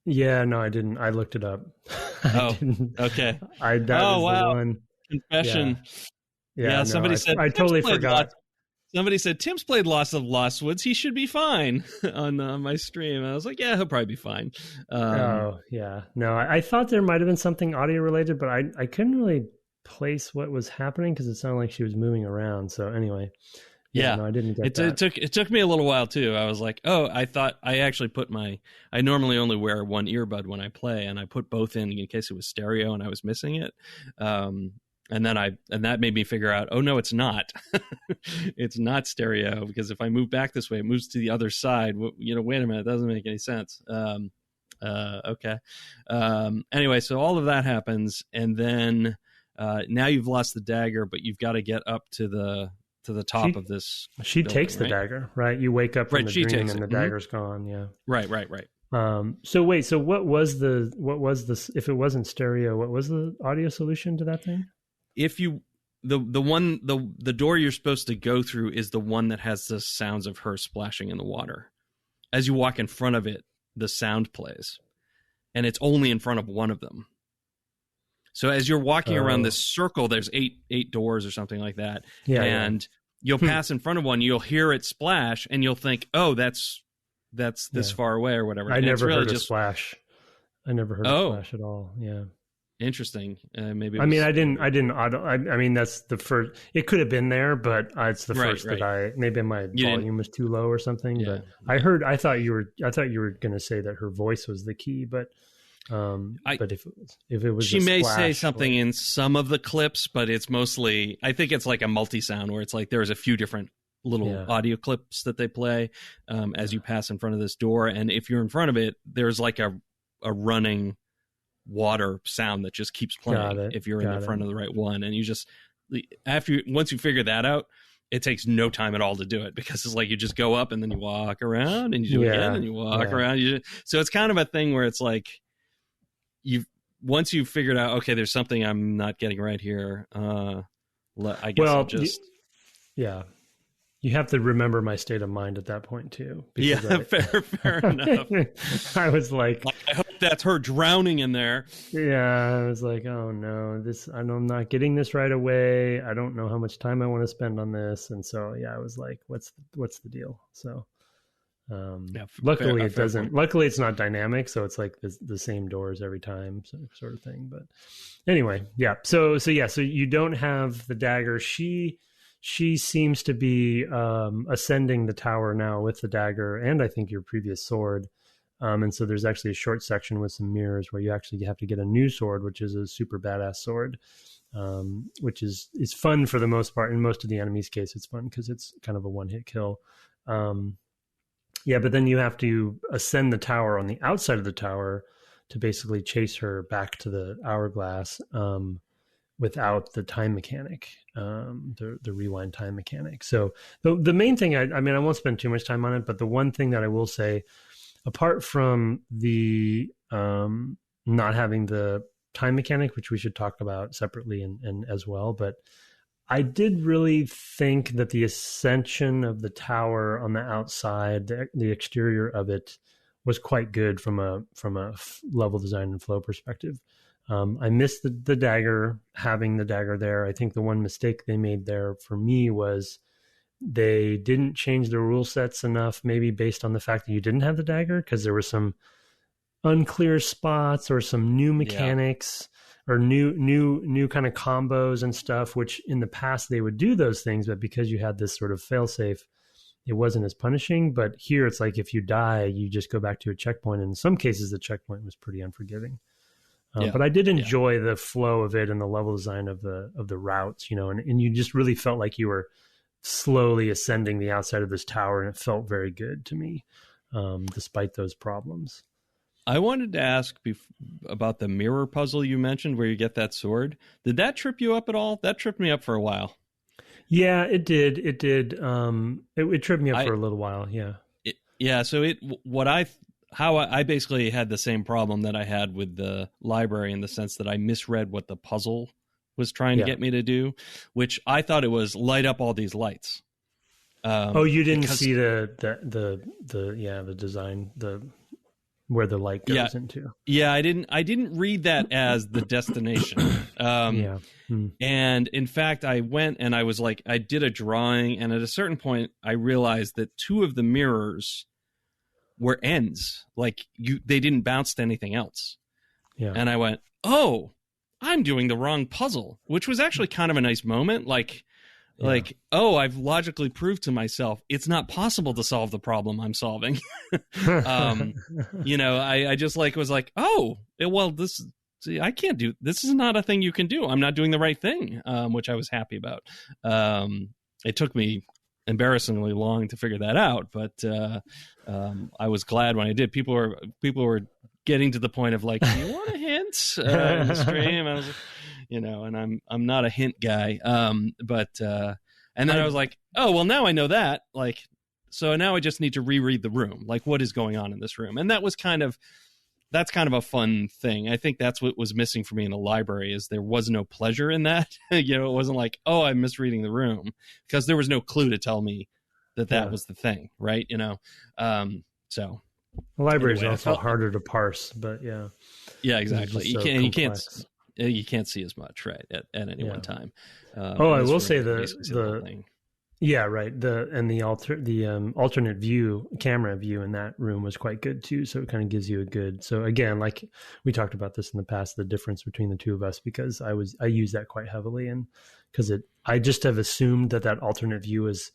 Speaker 1: Yeah, no, I didn't. I looked it up.
Speaker 2: Okay.
Speaker 1: That was
Speaker 2: wow.
Speaker 1: the one.
Speaker 2: Confession.
Speaker 1: Yeah, no,
Speaker 2: somebody said
Speaker 1: I totally forgot.
Speaker 2: Somebody said Tim's played Lost of Lost Woods. He should be fine on my stream. I was like, yeah, he'll probably be fine.
Speaker 1: No, I thought there might have been something audio related, but I couldn't really place what was happening because it sounded like she was moving around. So anyway, no, I didn't get that.
Speaker 2: It took me a little while too. I was like, I thought I actually put I normally only wear one earbud when I play, and I put both in case it was stereo and I was missing it. And that made me figure out, oh no, it's not. It's not stereo, because if I move back this way, it moves to the other side. Wait a minute, it doesn't make any sense. Okay. Anyway, so all of that happens, and then now you've lost the dagger, but you've got to get up to the top of this.
Speaker 1: She takes the dagger, right? You wake up from the dream and the dagger's gone. Yeah.
Speaker 2: Right.
Speaker 1: So wait, so what was the if it wasn't stereo, what was the audio solution to that thing?
Speaker 2: If you the door you're supposed to go through is the one that has the sounds of her splashing in the water. As you walk in front of it, the sound plays, and it's only in front of one of them. So as you're walking around this circle, there's eight doors or something like that, and you'll pass in front of one, you'll hear it splash, and you'll think, "Oh, that's this far away or whatever."
Speaker 1: I
Speaker 2: and
Speaker 1: never
Speaker 2: really
Speaker 1: heard a
Speaker 2: just
Speaker 1: splash. I never heard a splash at all. Yeah.
Speaker 2: Interesting. Maybe.
Speaker 1: I mean, I didn't. I mean, that's the first. It could have been there, but it's the first that maybe my volume was too low or something. Yeah. But I thought you were going to say that her voice was the key, but if it was,
Speaker 2: she may say something in some of the clips, but it's mostly. I think it's like a multi-sound where it's like there's a few different little audio clips that they play as you pass in front of this door, and if you're in front of it, there's like a running water sound that just keeps playing if you're in the front of the right one, and you just once you figure that out, it takes no time at all to do it, because it's like you just go up and then you walk around and you do it again and you walk around. So it's kind of a thing where it's like once you've figured out, okay, there's something I'm not getting right here, I guess you have to remember my state of mind at that point too. Fair enough. I was like, I hope that's her drowning in there.
Speaker 1: Yeah, I was like, oh no, I'm not getting this right away. I don't know how much time I want to spend on this, and so I was like, what's the deal? So, luckily it doesn't. Point. Luckily, it's not dynamic, so it's like the same doors every time, sort of thing. But anyway, yeah. So you don't have the dagger. She seems to be ascending the tower now with the dagger and I think your previous sword. And so there's actually a short section with some mirrors where you actually have to get a new sword, which is a super badass sword, which is fun for the most part. In most of the enemies' case, it's fun because it's kind of a one-hit kill. But then you have to ascend the tower on the outside of the tower to basically chase her back to the hourglass without the time mechanic. The rewind time mechanic. So the main thing, I mean, I won't spend too much time on it, but the one thing that I will say, apart from the not having the time mechanic, which we should talk about separately and as well, but I did really think that the ascension of the tower on the outside, the exterior of it, was quite good from a level design and flow perspective. I missed the dagger, having the dagger there. I think the one mistake they made there for me was they didn't change the rule sets enough, maybe based on the fact that you didn't have the dagger, because there were some unclear spots or some new mechanics or new kind of combos and stuff, which in the past they would do those things, but because you had this sort of failsafe, it wasn't as punishing. But here it's like if you die, you just go back to a checkpoint. And in some cases, the checkpoint was pretty unforgiving. But I did enjoy the flow of it and the level design of the routes, and you just really felt like you were slowly ascending the outside of this tower, and it felt very good to me, despite those problems.
Speaker 2: I wanted to ask about the mirror puzzle you mentioned where you get that sword. Did that trip you up at all? That tripped me up for a while.
Speaker 1: Yeah, it did. It did. It tripped me up for a little while. Yeah.
Speaker 2: So how I basically had the same problem that I had with the library, in the sense that I misread what the puzzle was trying to get me to do, which I thought it was light up all these lights.
Speaker 1: You didn't see the design, where the light goes into.
Speaker 2: Yeah, I didn't read that as the destination. And in fact, I went and I was like, I did a drawing, and at a certain point I realized that two of the mirrors were ends, like they didn't bounce to anything else. And I went, oh, I'm doing the wrong puzzle, which was actually kind of a nice moment. I've logically proved to myself it's not possible to solve the problem I'm solving. I just was like, I can't do this. Is not a thing you can do. I'm not doing the right thing, which I was happy about. It took me embarrassingly long to figure that out, but I was glad when I did. People were getting to the point of like, do you want a hint in the stream? I was, and I'm not a hint guy. And then I was like, oh, well, now I know that. So now I just need to reread the room. Like, what is going on in this room? And that was kind of that's kind of a fun thing. I think that's what was missing for me in a library, is there was no pleasure in that. You know, it wasn't like, oh, I'm misreading the room, because there was no clue to tell me that was the thing, right? You know, so
Speaker 1: the library is
Speaker 2: anyway,
Speaker 1: also harder to parse, but yeah,
Speaker 2: exactly.
Speaker 1: You
Speaker 2: can't see as much, right, at any one time.
Speaker 1: I will say the alternate view, camera view in that room was quite good too. So it kind of gives you a good. So again, like we talked about this in the past, the difference between the two of us, because I use that quite heavily, and because I just have assumed that alternate view is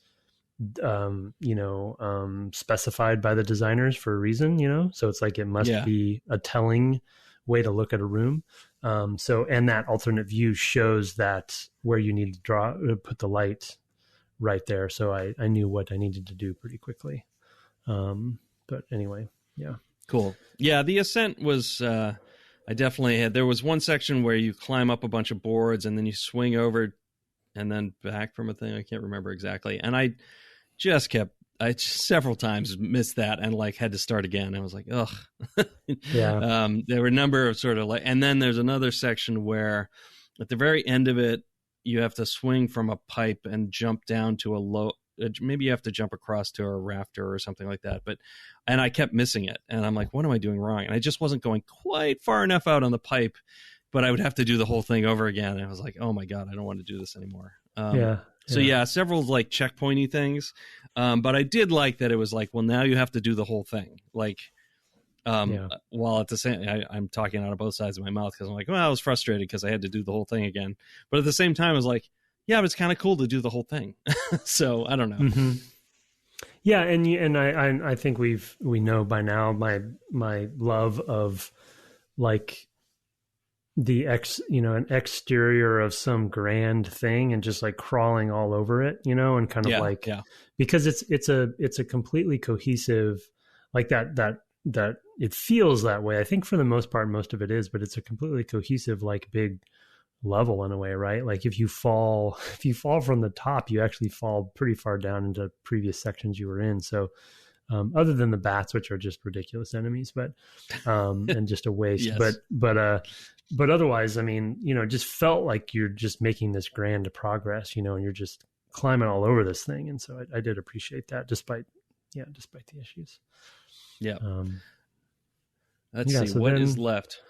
Speaker 1: specified by the designers for a reason, you know. So it's like it must be a telling way to look at a room. And that alternate view shows that where you need to put the light right there. So I knew what I needed to do pretty quickly. But anyway, yeah.
Speaker 2: Cool. Yeah. The ascent was, I definitely had, there was one section where you climb up a bunch of boards and then you swing over and then back from a thing. I can't remember exactly. And I several times missed that and like had to start again. I was like, ugh.
Speaker 1: Yeah.
Speaker 2: There were a number of sort of like, and then there's another section where at the very end of it, you have to swing from a pipe and jump down to a low, maybe you have to jump across to a rafter or something like that. And I kept missing it. And I'm like, what am I doing wrong? And I just wasn't going quite far enough out on the pipe, but I would have to do the whole thing over again. And I was like, oh my God, I don't want to do this anymore. So yeah, several like checkpointy things. But I did like that it was like, well, now you have to do the whole thing. Like, while at the same, I'm talking out of both sides of my mouth because I'm like, well, I was frustrated because I had to do the whole thing again. But at the same time, I was like, yeah, but it's kind of cool to do the whole thing. So I don't know.
Speaker 1: Mm-hmm. Yeah, and I think we know by now my love of like the an exterior of some grand thing and just like crawling all over it, you know, and kind of because it's a completely cohesive, like that it feels that way. I think for the most part, most of it is, but it's a completely cohesive, like big level in a way, right? Like if you fall from the top, you actually fall pretty far down into previous sections you were in. So other than the bats, which are just ridiculous enemies, but and just a waste. Yes. But otherwise, I mean, you know, it just felt like you're just making this grand progress, you know, and you're just climbing all over this thing. And so I did appreciate that, despite the issues.
Speaker 2: Yeah. Let's see so what is left.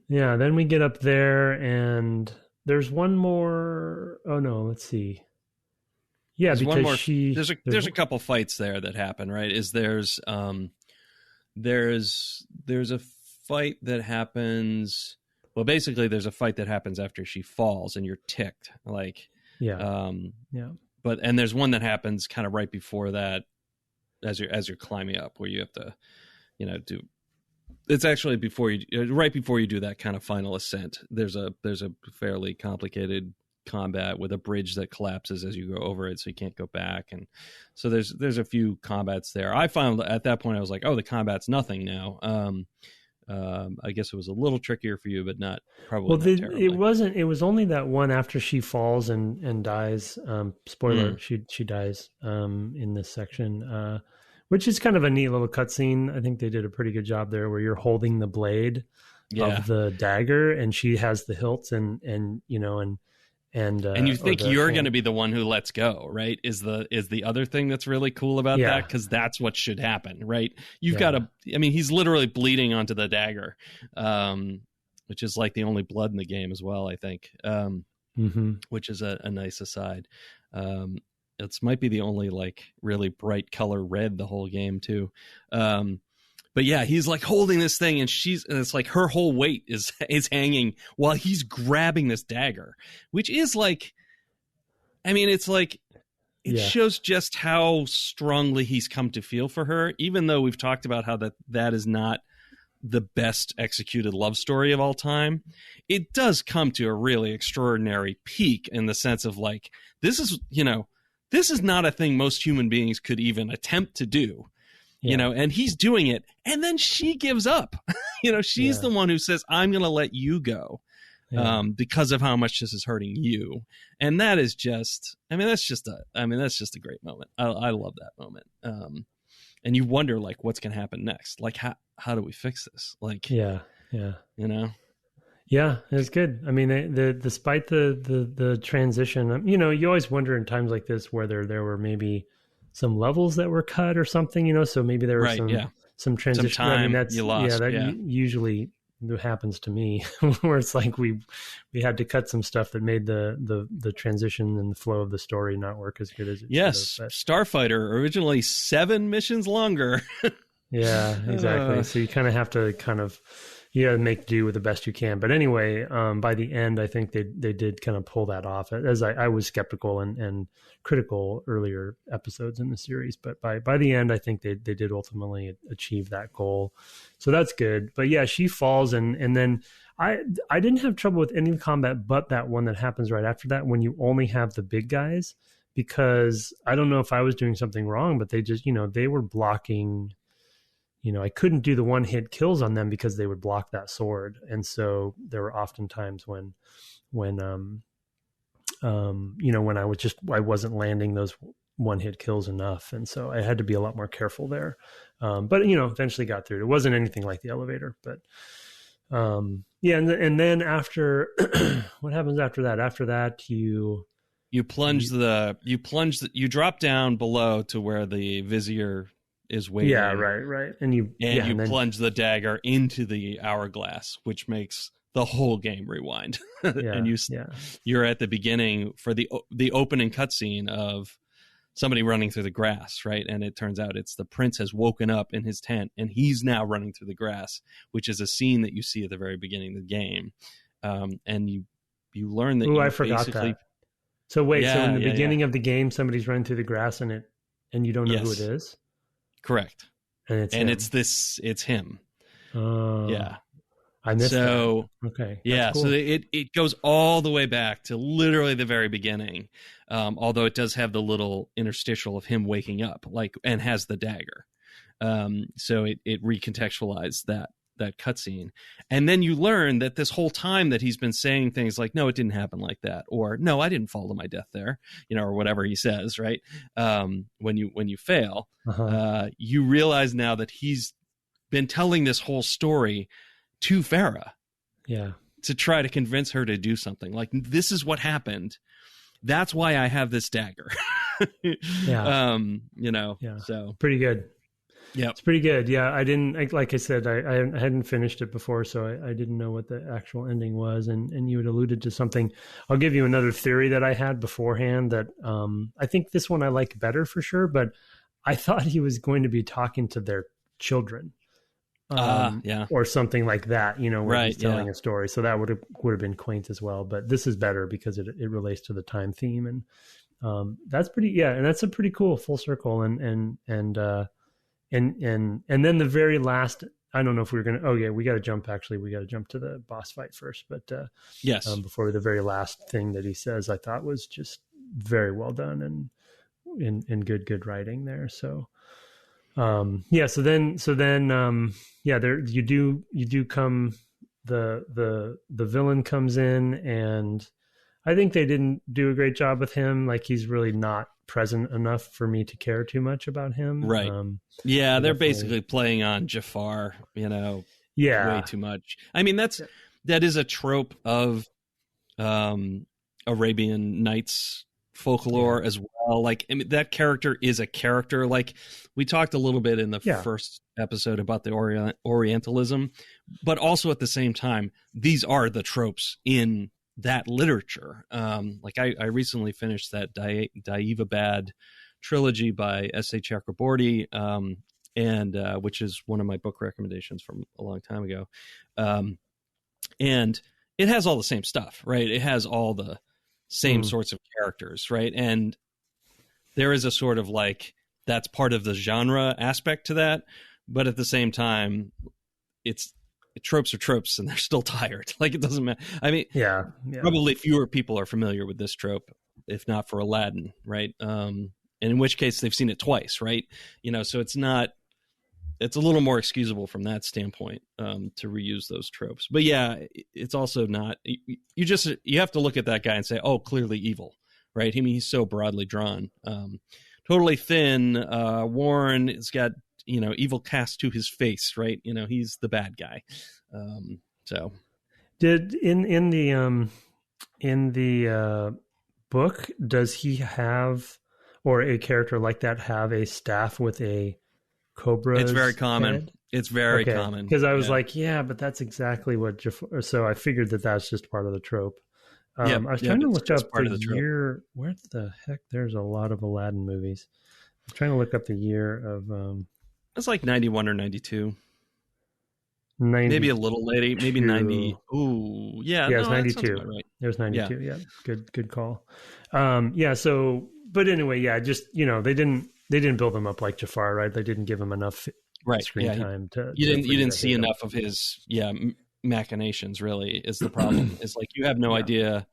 Speaker 1: Yeah, then we get up there and there's one more. Oh no, let's see. Yeah,
Speaker 2: there's
Speaker 1: because
Speaker 2: one more, there's a couple fights there that happen, right? There's a fight that happens. Well, basically, there's a fight that happens after she falls, and you're ticked. Like, But there's one that happens kind of right before that, as you're climbing up, where you have to, you know, do. It's actually right before you do that kind of final ascent. There's a fairly complicated combat with a bridge that collapses as you go over it, so you can't go back. And so there's a few combats there. I found at that point I was like, oh, the combat's nothing now. I guess it was a little trickier for you, but not probably. Well, not terribly.
Speaker 1: It wasn't. It was only that one after she falls and dies. Spoiler: she dies in this section. Which is kind of a neat little cutscene. I think they did a pretty good job there, where you're holding the blade of the dagger, and she has the hilt, and
Speaker 2: you think you're going to be the one who lets go, right? Is the other thing that's really cool about that, because that's what should happen, right? You've got to. I mean, he's literally bleeding onto the dagger, which is like the only blood in the game as well, I think. Which is a nice aside. It might be the only like really bright color red the whole game too. But yeah, he's like holding this thing and it's like her whole weight is hanging while he's grabbing this dagger, which is like, I mean, it's like, it shows just how strongly he's come to feel for her, even though we've talked about how that is not the best executed love story of all time. It does come to a really extraordinary peak in the sense of like, this is not a thing most human beings could even attempt to do, you know, and he's doing it. And then she gives up, you know, she's the one who says, I'm going to let you go because of how much this is hurting you. And that is just, that's just a great moment. I love that moment. and you wonder like what's going to happen next. Like how do we fix this? Like,
Speaker 1: Yeah. Yeah, it's good. I mean, despite the transition, you always wonder in times like this whether there were maybe some levels that were cut or something, so maybe there was some transition.
Speaker 2: Some time
Speaker 1: that's
Speaker 2: you lost.
Speaker 1: Usually happens to me where it's like we had to cut some stuff that made the transition and the flow of the story not work as good as it should have.
Speaker 2: Starfighter, originally 7 missions longer.
Speaker 1: Yeah, exactly. So you kind of have to make do with the best you can. But anyway, by the end, I think they did kind of pull that off, as I was skeptical and critical earlier episodes in the series. But by the end, I think they did ultimately achieve that goal. So that's good. But yeah, she falls. And then I didn't have trouble with any combat but that one that happens right after that when you only have the big guys, because I don't know if I was doing something wrong, but they just, they were blocking. I couldn't do the one-hit kills on them because they would block that sword. And so there were often times when I wasn't landing those one-hit kills enough. And so I had to be a lot more careful there. But eventually got through it. It wasn't anything like the elevator, but and then after, what happens after that? After that, you
Speaker 2: drop down below to where the vizier is waiting.
Speaker 1: Yeah, right. And you
Speaker 2: plunge the dagger into the hourglass, which makes the whole game rewind. And you're at the beginning for the opening cutscene of somebody running through the grass, right? And it turns out it's the prince has woken up in his tent and he's now running through the grass, which is a scene that you see at the very beginning of the game. And you learn that.
Speaker 1: I forgot that. So wait, so in the beginning of the game, somebody's running through the grass and you don't know who it is?
Speaker 2: Correct.
Speaker 1: And
Speaker 2: it's him. Yeah.
Speaker 1: I missed that.
Speaker 2: Okay. Yeah. Cool. So it goes all the way back to literally the very beginning. Although it does have the little interstitial of him waking up, and has the dagger. So it recontextualized that cutscene. And then you learn that this whole time that he's been saying things like, no, it didn't happen like that. Or no, I didn't fall to my death there, or whatever he says, right? When you fail, you realize now that he's been telling this whole story to Farah.
Speaker 1: Yeah.
Speaker 2: To try to convince her to do something. Like, this is what happened. That's why I have this dagger.
Speaker 1: Yeah.
Speaker 2: So
Speaker 1: pretty good.
Speaker 2: Yeah,
Speaker 1: it's pretty good. Yeah, like I said, I hadn't finished it before, so I didn't know what the actual ending was. And you had alluded to something. I'll give you another theory that I had beforehand that I think this one I like better for sure, but I thought he was going to be talking to their children. Or something like that, where he's telling a story. So that would have been quaint as well. But this is better because it relates to the time theme, and that's pretty. Yeah, and that's a pretty cool full circle. And then the very last. I don't know if we were gonna. Oh yeah, we got to jump. Actually, we got to jump to the boss fight first. But
Speaker 2: yes,
Speaker 1: before the very last thing that he says, I thought was just very well done and good writing there. So. So then there you do come, the villain comes in, and I think they didn't do a great job with him. Like, he's really not present enough for me to care too much about him.
Speaker 2: Right. They're basically playing on Jafar, way too much. I mean, that is a trope of Arabian Nights folklore as well. Like, I mean, that character is a character. Like, we talked a little bit in the first episode about the Orientalism, but also at the same time, these are the tropes in that literature. Like, I recently finished that Daevabad trilogy by S.A. Chakraborty, and which is one of my book recommendations from a long time ago. And it has all the same stuff, right? It has all the same sorts of characters, right? And there is a sort of like, that's part of the genre aspect to that, but at the same time, tropes are tropes, and they're still tired. Like, it doesn't matter. I mean, probably fewer people are familiar with this trope, if not for Aladdin, right? And in which case they've seen it twice, right? So it's a little more excusable from that standpoint, to reuse those tropes. But yeah, it's also not, you have to look at that guy and say, oh, clearly evil, right? I mean, he's so broadly drawn. Totally thin, worn. It's got evil cast to his face, right? He's the bad guy. So
Speaker 1: did in the book, does he have, or a character like that have a staff with a cobra?
Speaker 2: It's very common.
Speaker 1: Head?
Speaker 2: It's very common.
Speaker 1: Because I was like, yeah, but that's exactly what Jafar. So I figured that that's just part of the trope. I was trying to look up the year. Where the heck? There's a lot of Aladdin movies. I'm trying to look up the year of.
Speaker 2: It's like 91 or 92.
Speaker 1: 92.
Speaker 2: Maybe a little late. Maybe 90. Ooh, yeah.
Speaker 1: Yeah, it's 92. Right. There's 92. Yeah. Good call. So, but anyway, just they didn't build him up like Jafar, right? They didn't give him enough screen time to.
Speaker 2: You didn't see enough of his machinations. Really, is the problem. It's like you have no idea.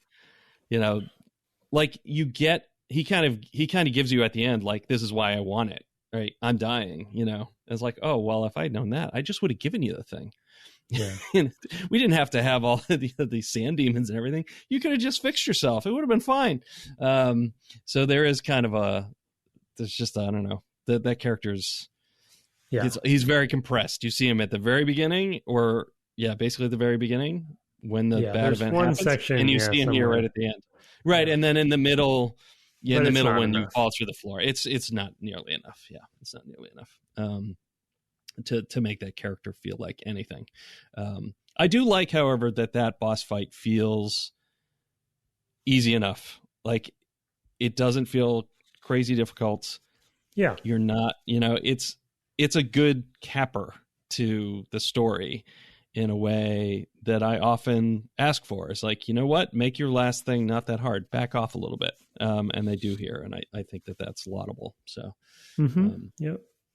Speaker 2: Like you get he kind of gives you at the end like, this is why I want it. Right, I'm dying. It's like, oh well, if I'd known that, I just would have given you the thing.
Speaker 1: Yeah,
Speaker 2: we didn't have to have all of these sand demons and everything. You could have just fixed yourself. It would have been fine. So there is kind of there's just, I don't know, that character's, he's very compressed. You see him at the very beginning, or basically at the very beginning when the bad event happens,
Speaker 1: section,
Speaker 2: and you see him here right at the end, right, and then in the middle. Yeah, in the middle when you fall through the floor, it's not nearly enough. Yeah, it's not nearly enough to make that character feel like anything. I do like, however, that boss fight feels easy enough. Like it doesn't feel crazy difficult.
Speaker 1: Yeah,
Speaker 2: you're not. It's a good capper to the story in a way that I often ask for. It's like, you know what? Make your last thing not that hard. Back off a little bit. And they do here. And I think that's laudable. So,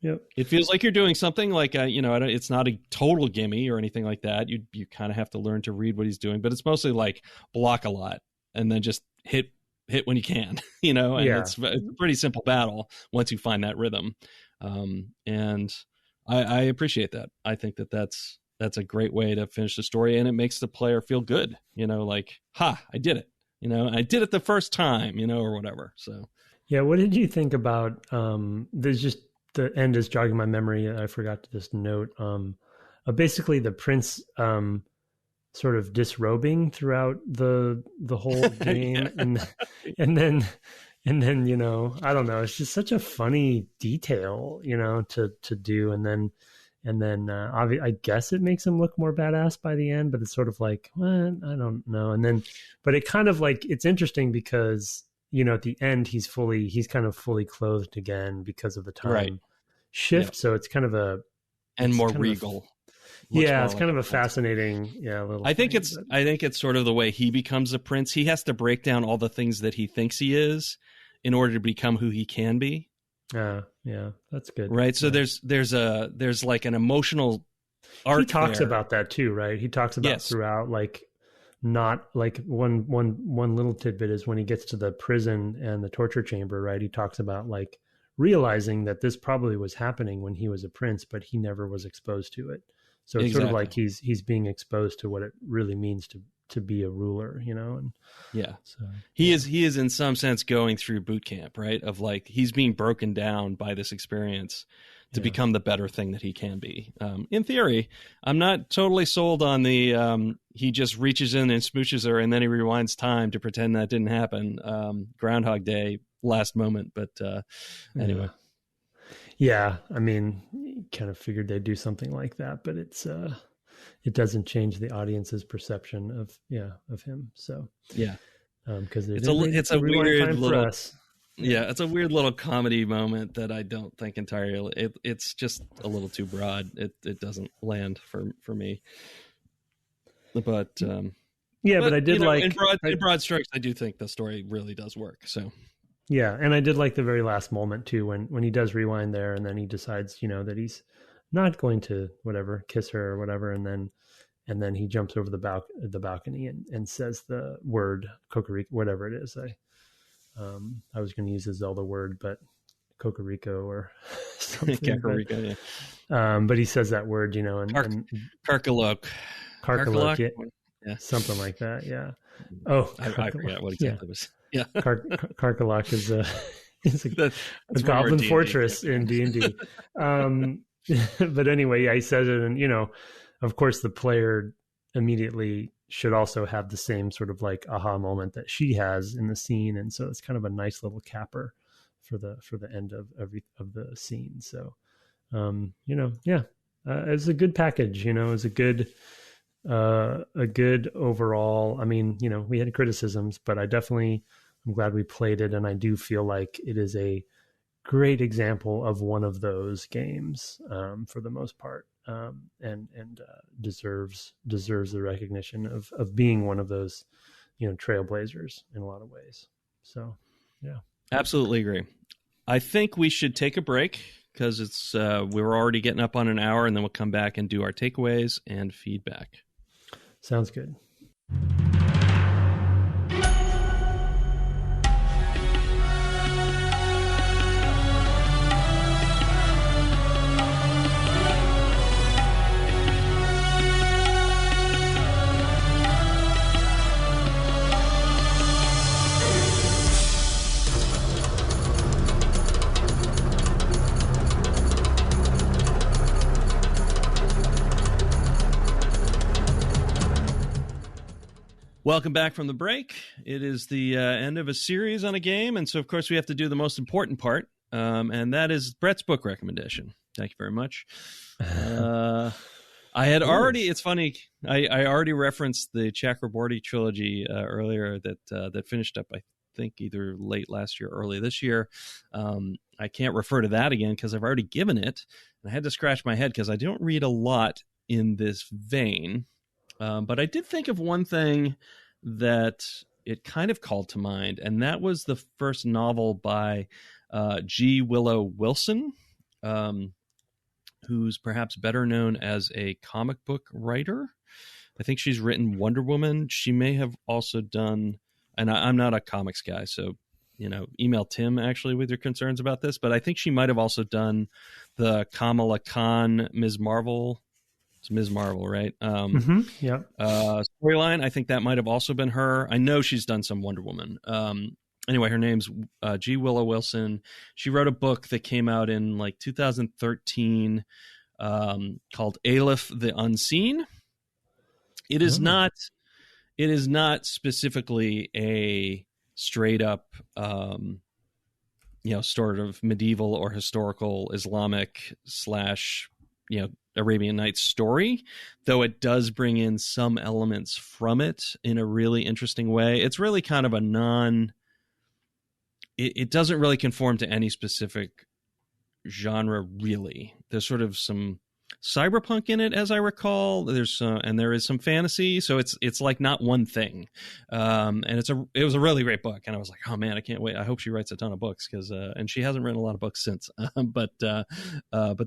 Speaker 1: Yep.
Speaker 2: It feels like you're doing something like, it's not a total gimme or anything like that. You kind of have to learn to read what he's doing, but it's mostly like block a lot and then just hit when you can, and it's a pretty simple battle once you find that rhythm. And I appreciate that. I think that's a great way to finish the story, and it makes the player feel good, like, I did it, I did it the first time, or whatever. So,
Speaker 1: yeah. What did you think about, there's just, the end is jogging my memory. I forgot to just note, basically the prince, sort of disrobing throughout the whole game. and then, I don't know, it's just such a funny detail, to do. And then I guess it makes him look more badass by the end, but it's sort of like, what? I don't know. And then, but it kind of like, it's interesting because, at the end, he's kind of fully clothed again because of the time shift. Yeah. So it's kind of
Speaker 2: more regal.
Speaker 1: It's kind of a fascinating, little
Speaker 2: I think it's sort of the way he becomes a prince. He has to break down all the things that he thinks he is in order to become who he can be.
Speaker 1: Yeah, that's good.
Speaker 2: Right. So there's like an emotional arc.
Speaker 1: He talks about that too, right? He talks about throughout, like, not like one little tidbit is when he gets to the prison and the torture chamber, right? He talks about like realizing that this probably was happening when he was a prince, but he never was exposed to it. So it's sort of like he's being exposed to what it really means to be a ruler, and
Speaker 2: so he is in some sense going through boot camp, right? Of like, he's being broken down by this experience to become the better thing that he can be. In theory, I'm not totally sold on the he just reaches in and smooches her and then he rewinds time to pretend that didn't happen. Groundhog Day last moment, but anyway.
Speaker 1: Yeah, I mean, kind of figured they'd do something like that, but it doesn't change the audience's perception of him. So because it's a weird
Speaker 2: little it's a weird little comedy moment that I don't think entirely. It's just a little too broad. It doesn't land for me. But
Speaker 1: but I did like
Speaker 2: in broad strokes. I do think the story really does work. So.
Speaker 1: Yeah, and I did like the very last moment too, when he does rewind there, and then he decides, that he's not going to kiss her or whatever, and then he jumps over the balcony and says the word Cocorico, whatever it is. I was going to use a Zelda word, but Cocorico or something.
Speaker 2: Cocorico, yeah.
Speaker 1: But he says that word, and
Speaker 2: Karkalok,
Speaker 1: yeah, something like that. Yeah. Oh,
Speaker 2: I forget what exactly it was. Yeah,
Speaker 1: Karkalok is a goblin fortress in D&D. But anyway, yeah, he says it, and of course, the player immediately should also have the same sort of like aha moment that she has in the scene, and so it's kind of a nice little capper for the end of the scene. So, yeah, it's a good package. It's a good overall. I mean, we had criticisms, but I'm glad we played it, and I do feel like it is a great example of one of those games for the most part, and deserves the recognition of being one of those trailblazers in a lot of ways. So yeah,
Speaker 2: absolutely agree. I think we should take a break because it's we're already getting up on an hour, and then we'll come back and do our takeaways and feedback.
Speaker 1: Sounds good.
Speaker 2: Welcome back from the break. It is the end of a series on a game, and so, of course, we have to do the most important part, and that is Brett's book recommendation. Thank you very much. I had already, it's funny, I already referenced the Chakraborty trilogy earlier that finished up, I think, either late last year or early this year. I can't refer to that again because I've already given it, and I had to scratch my head because I don't read a lot in this vein. But I did think of one thing that it kind of called to mind, and that was the first novel by G. Willow Wilson, who's perhaps better known as a comic book writer. I think she's written Wonder Woman. She may have also done, and I'm not a comics guy, so email Tim actually with your concerns about this, but I think she might have also done the Kamala Khan Ms. Marvel. It's Ms. Marvel, right?
Speaker 1: Yeah.
Speaker 2: Storyline. I think that might have also been her. I know she's done some Wonder Woman. Anyway, her name's G. Willow Wilson. She wrote a book that came out in like 2013 called Aleph the Unseen. It is not specifically a straight up sort of medieval or historical Islamic / Arabian Nights story, though it does bring in some elements from it in a really interesting way. It's really kind of it doesn't really conform to any specific genre, really. There's sort of some cyberpunk in it, as I recall. And there is some fantasy, so it's like not one thing. And it was a really great book, and I was like, oh man, I can't wait. I hope she writes a ton of books because and she hasn't written a lot of books since. But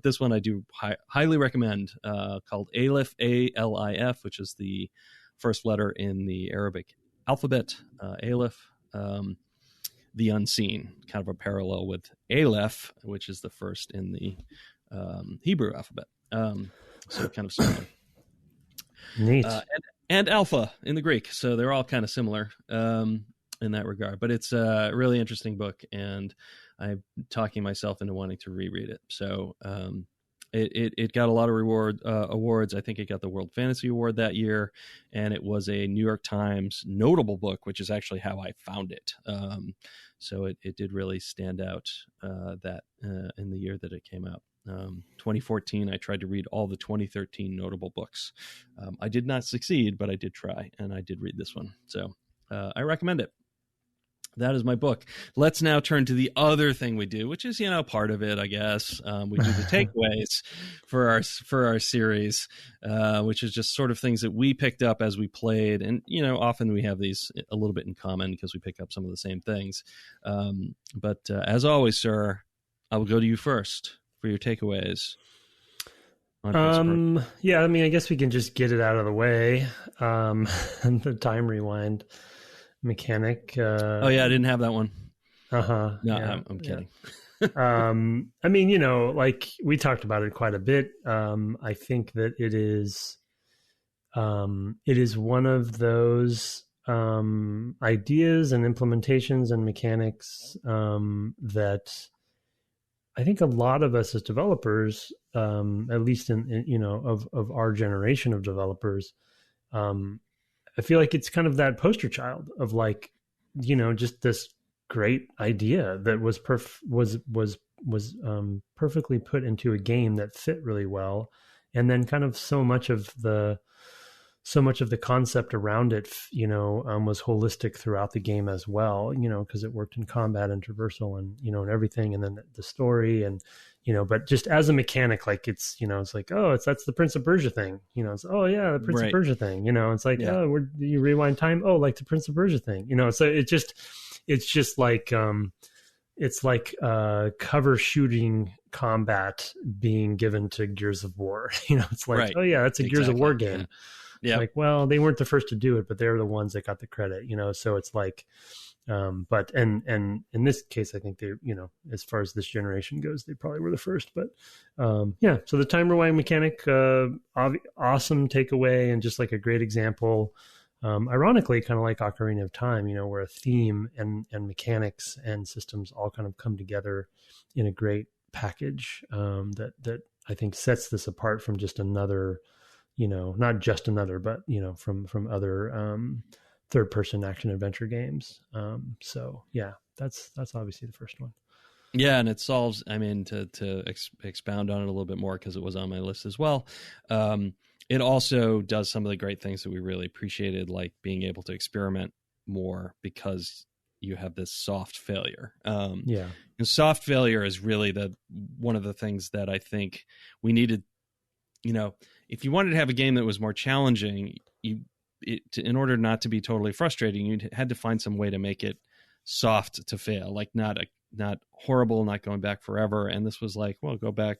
Speaker 2: this one I do highly recommend, called Aleph, Alif, which is the first letter in the Arabic alphabet. Aleph, the Unseen, kind of a parallel with Aleph, which is the first in the Hebrew alphabet. So kind of similar.
Speaker 1: Neat.
Speaker 2: And alpha in the Greek. So they're all kind of similar in that regard. But it's a really interesting book, and I'm talking myself into wanting to reread it. So it got a lot of awards. I think it got the World Fantasy Award that year, and it was a New York Times notable book, which is actually how I found it. So it did really stand out that in the year that it came out. 2014, I tried to read all the 2013 notable books. I did not succeed, but I did try, and I did read this one. So I recommend it. That is my book. Let's now turn to the other thing we do, which is, part of it, I guess. We do the takeaways for our series, which is just sort of things that we picked up as we played. And, often we have these a little bit in common because we pick up some of the same things. But as always, sir, I will go to you first for your takeaways.
Speaker 1: Yeah, I mean, I guess we can just get it out of the way. The time rewind mechanic.
Speaker 2: Oh yeah, I didn't have that one.
Speaker 1: No,
Speaker 2: yeah, I'm kidding.
Speaker 1: I mean, like we talked about it quite a bit. I think that it is one of those ideas and implementations and mechanics that I think a lot of us as developers, at least in you know of our generation of developers, um, I feel like it's kind of that poster child of like, you know, just this great idea that was perfectly put into a game that fit really well, and then kind of so much of the concept around it, you know, was holistic throughout the game as well, you know, because it worked in combat and traversal and, you know, and everything. And then the story and, you know, but just as a mechanic, like it's, you know, it's like, oh, that's the Prince of Persia thing, you know, it's, oh yeah, the Prince of Persia thing, you know, it's like, oh, you rewind time. Oh, like the Prince of Persia thing, you know, so it's just like, it's like cover shooting combat being given to Gears of War. You know, it's like, oh yeah, that's a Gears of War game. Yeah. Like, well, they weren't the first to do it, but they're the ones that got the credit, you know? So it's like, but in this case, I think they, you know, as far as this generation goes, they probably were the first, but yeah. So the time rewind mechanic, awesome takeaway and just like a great example. Ironically, kind of like Ocarina of Time, you know, where a theme and mechanics and systems all kind of come together in a great package that I think sets this apart from just another, you know, not just another, but, you know, from other third person action adventure games. So yeah, that's obviously the first one.
Speaker 2: Yeah. And it solves, I mean, to expound on it a little bit more, because it was on my list as well. It also does some of the great things that we really appreciated, like being able to experiment more because you have this soft failure. And soft failure is really one of the things that I think we needed. You know, if you wanted to have a game that was more challenging, in order not to be totally frustrating, you had to find some way to make it soft to fail, like not horrible, not going back forever. And this was like, well, go back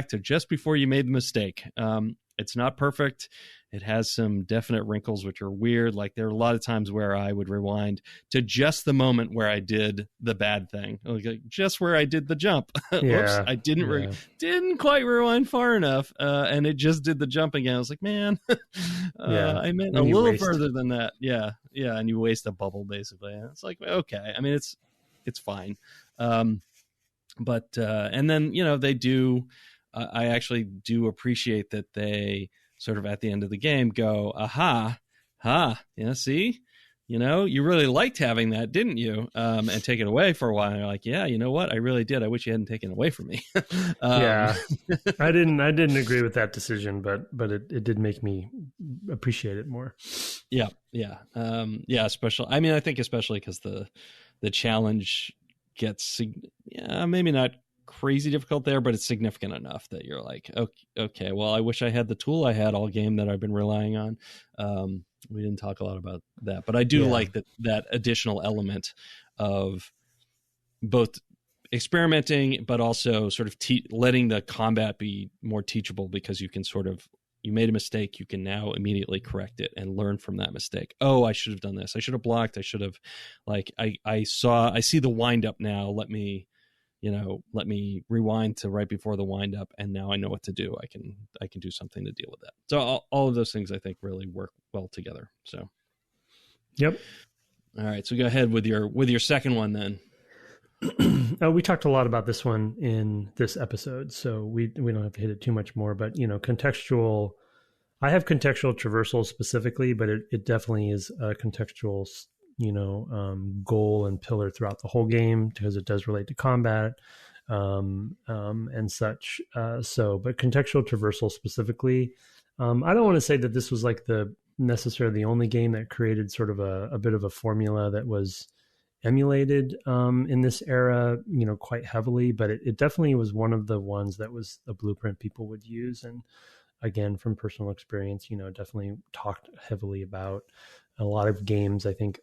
Speaker 2: to just before you made the mistake. It's not perfect. It has some definite wrinkles, which are weird. Like there are a lot of times where I would rewind to just the moment where I did the bad thing, like just where I did the jump. Oops, I didn't quite rewind far enough, and it just did the jump again. I was like, man, I meant a little further than that. Yeah, and you waste a bubble basically. And it's like, okay, I mean, it's fine, but and then, you know, they do. I actually do appreciate that they sort of at the end of the game go, yeah, see, you know, you really liked having that, didn't you? And take it away for a while. And you're like, yeah, you know what? I really did. I wish you hadn't taken it away from me.
Speaker 1: Yeah, I didn't agree with that decision, but it did make me appreciate it more.
Speaker 2: Yeah. Especially, I mean, I think especially because the challenge gets, maybe not crazy difficult there, but it's significant enough that you're like, okay, well, I wish I had the tool I had all game that I've been relying on. We didn't talk a lot about that, but I do like that additional element of both experimenting, but also sort of letting the combat be more teachable, because you can you made a mistake, you can now immediately correct it and learn from that mistake. Oh, I should have done this. I should have blocked. I should have, like, I see the wind up now. Let me rewind to right before the wind up, and now I know what to do. I can do something to deal with that. So all of those things I think really work well together. So,
Speaker 1: yep.
Speaker 2: All right. So go ahead with your second one then.
Speaker 1: We talked a lot about this one in this episode, so we don't have to hit it too much more. But, you know, contextual. I have contextual traversal specifically, but it definitely is a contextual, you know, goal and pillar throughout the whole game, because it does relate to combat and such. But contextual traversal specifically, I don't want to say that this was like necessarily the only game that created sort of a bit of a formula that was emulated in this era, you know, quite heavily, but it definitely was one of the ones that was a blueprint people would use. And again, from personal experience, you know, definitely talked heavily about. A lot of games, I think,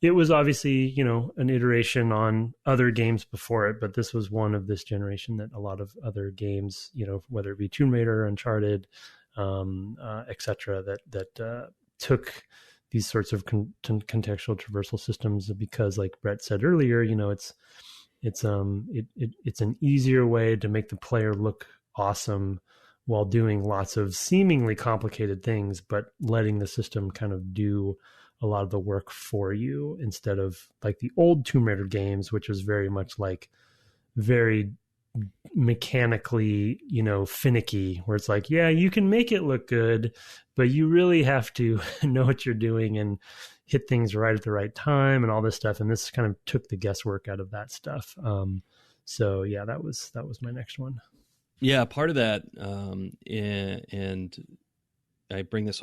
Speaker 1: it was obviously, you know, an iteration on other games before it, but this was one of this generation that a lot of other games, you know, whether it be Tomb Raider, Uncharted, etc., that took these sorts of contextual traversal systems, because, like Brett said earlier, you know, it's an easier way to make the player look awesome while doing lots of seemingly complicated things, but letting the system kind of do a lot of the work for you, instead of like the old Tomb Raider games, which was very much like very mechanically, finicky, where it's like, yeah, you can make it look good, but you really have to know what you're doing and hit things right at the right time and all this stuff. And this kind of took the guesswork out of that stuff. So yeah, that was my next one.
Speaker 2: Yeah, part of that, and I bring this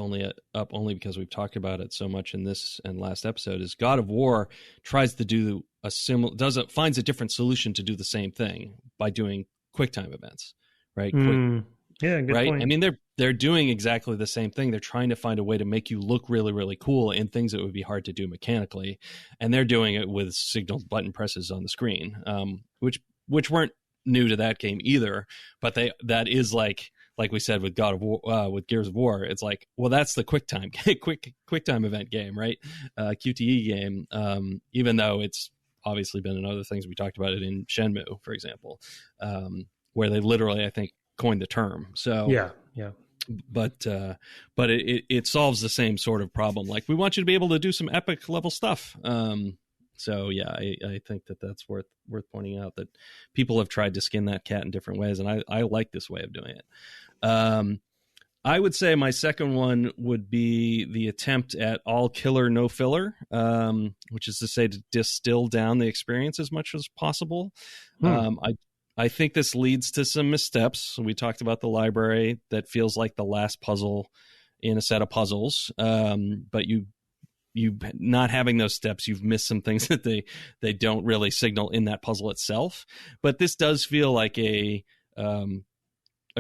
Speaker 2: up only because we've talked about it so much in this and last episode, is God of War tries to do finds a different solution to do the same thing by doing QuickTime events, right?
Speaker 1: Yeah, good
Speaker 2: right.
Speaker 1: point.
Speaker 2: I mean, they're doing exactly the same thing. They're trying to find a way to make you look really, really cool in things that would be hard to do mechanically, and they're doing it with signal button presses on the screen, which weren't new to that game either. But that is like we said with God of War, with Gears of War, it's like, well, that's the QuickTime event game, right? QTE game. Even though it's obviously been in other things, we talked about it in Shenmue, for example, where they literally, I think, coined the term. So
Speaker 1: yeah.
Speaker 2: But it solves the same sort of problem. Like, we want you to be able to do some epic level stuff. So yeah, I think that's worth pointing out, that people have tried to skin that cat in different ways, and I like this way of doing it. I would say my second one would be the attempt at all killer, no filler, which is to say to distill down the experience as much as possible. I think this leads to some missteps. We talked about the library that feels like the last puzzle in a set of puzzles, but you not having those steps, you've missed some things that they don't really signal in that puzzle itself. But this does feel like a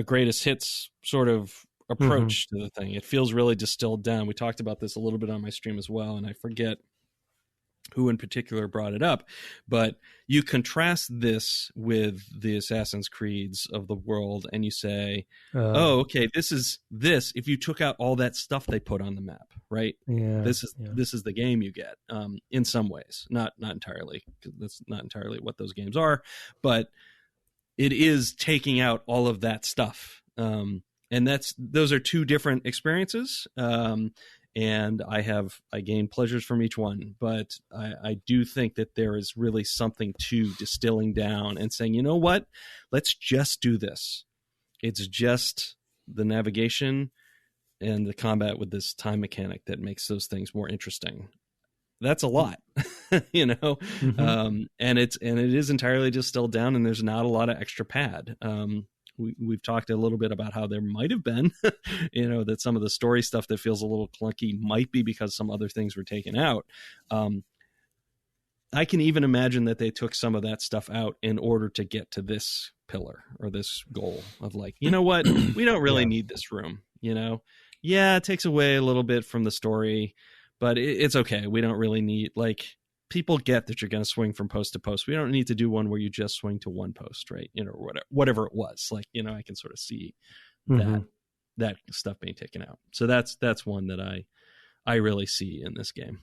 Speaker 2: greatest hits sort of approach to the thing. It feels really distilled down. We talked about this a little bit on my stream as well, and I forget who in particular brought it up, but you contrast this with the Assassin's Creeds of the world, and you say, okay, this if you took out all that stuff they put on the map, right? This is the game you get, in some ways, not entirely, because that's not entirely what those games are, but it is taking out all of that stuff, and those are two different experiences. And I gain pleasures from each one, but I do think that there is really something to distilling down and saying, you know what, let's just do this. It's just the navigation and the combat with this time mechanic that makes those things more interesting. That's a lot, and it is entirely distilled down, and there's not a lot of extra pad. We've talked a little bit about how there might have been, that some of the story stuff that feels a little clunky might be because some other things were taken out. I can even imagine that they took some of that stuff out in order to get to this pillar or this goal of like, you know what, we don't really need this room, Yeah, it takes away a little bit from the story, but it's okay. We don't really need, like, people get that you're going to swing from post to post. We don't need to do one where you just swing to one post, right? Whatever it was, like, I can sort of see that stuff being taken out. So that's one that I really see in this game.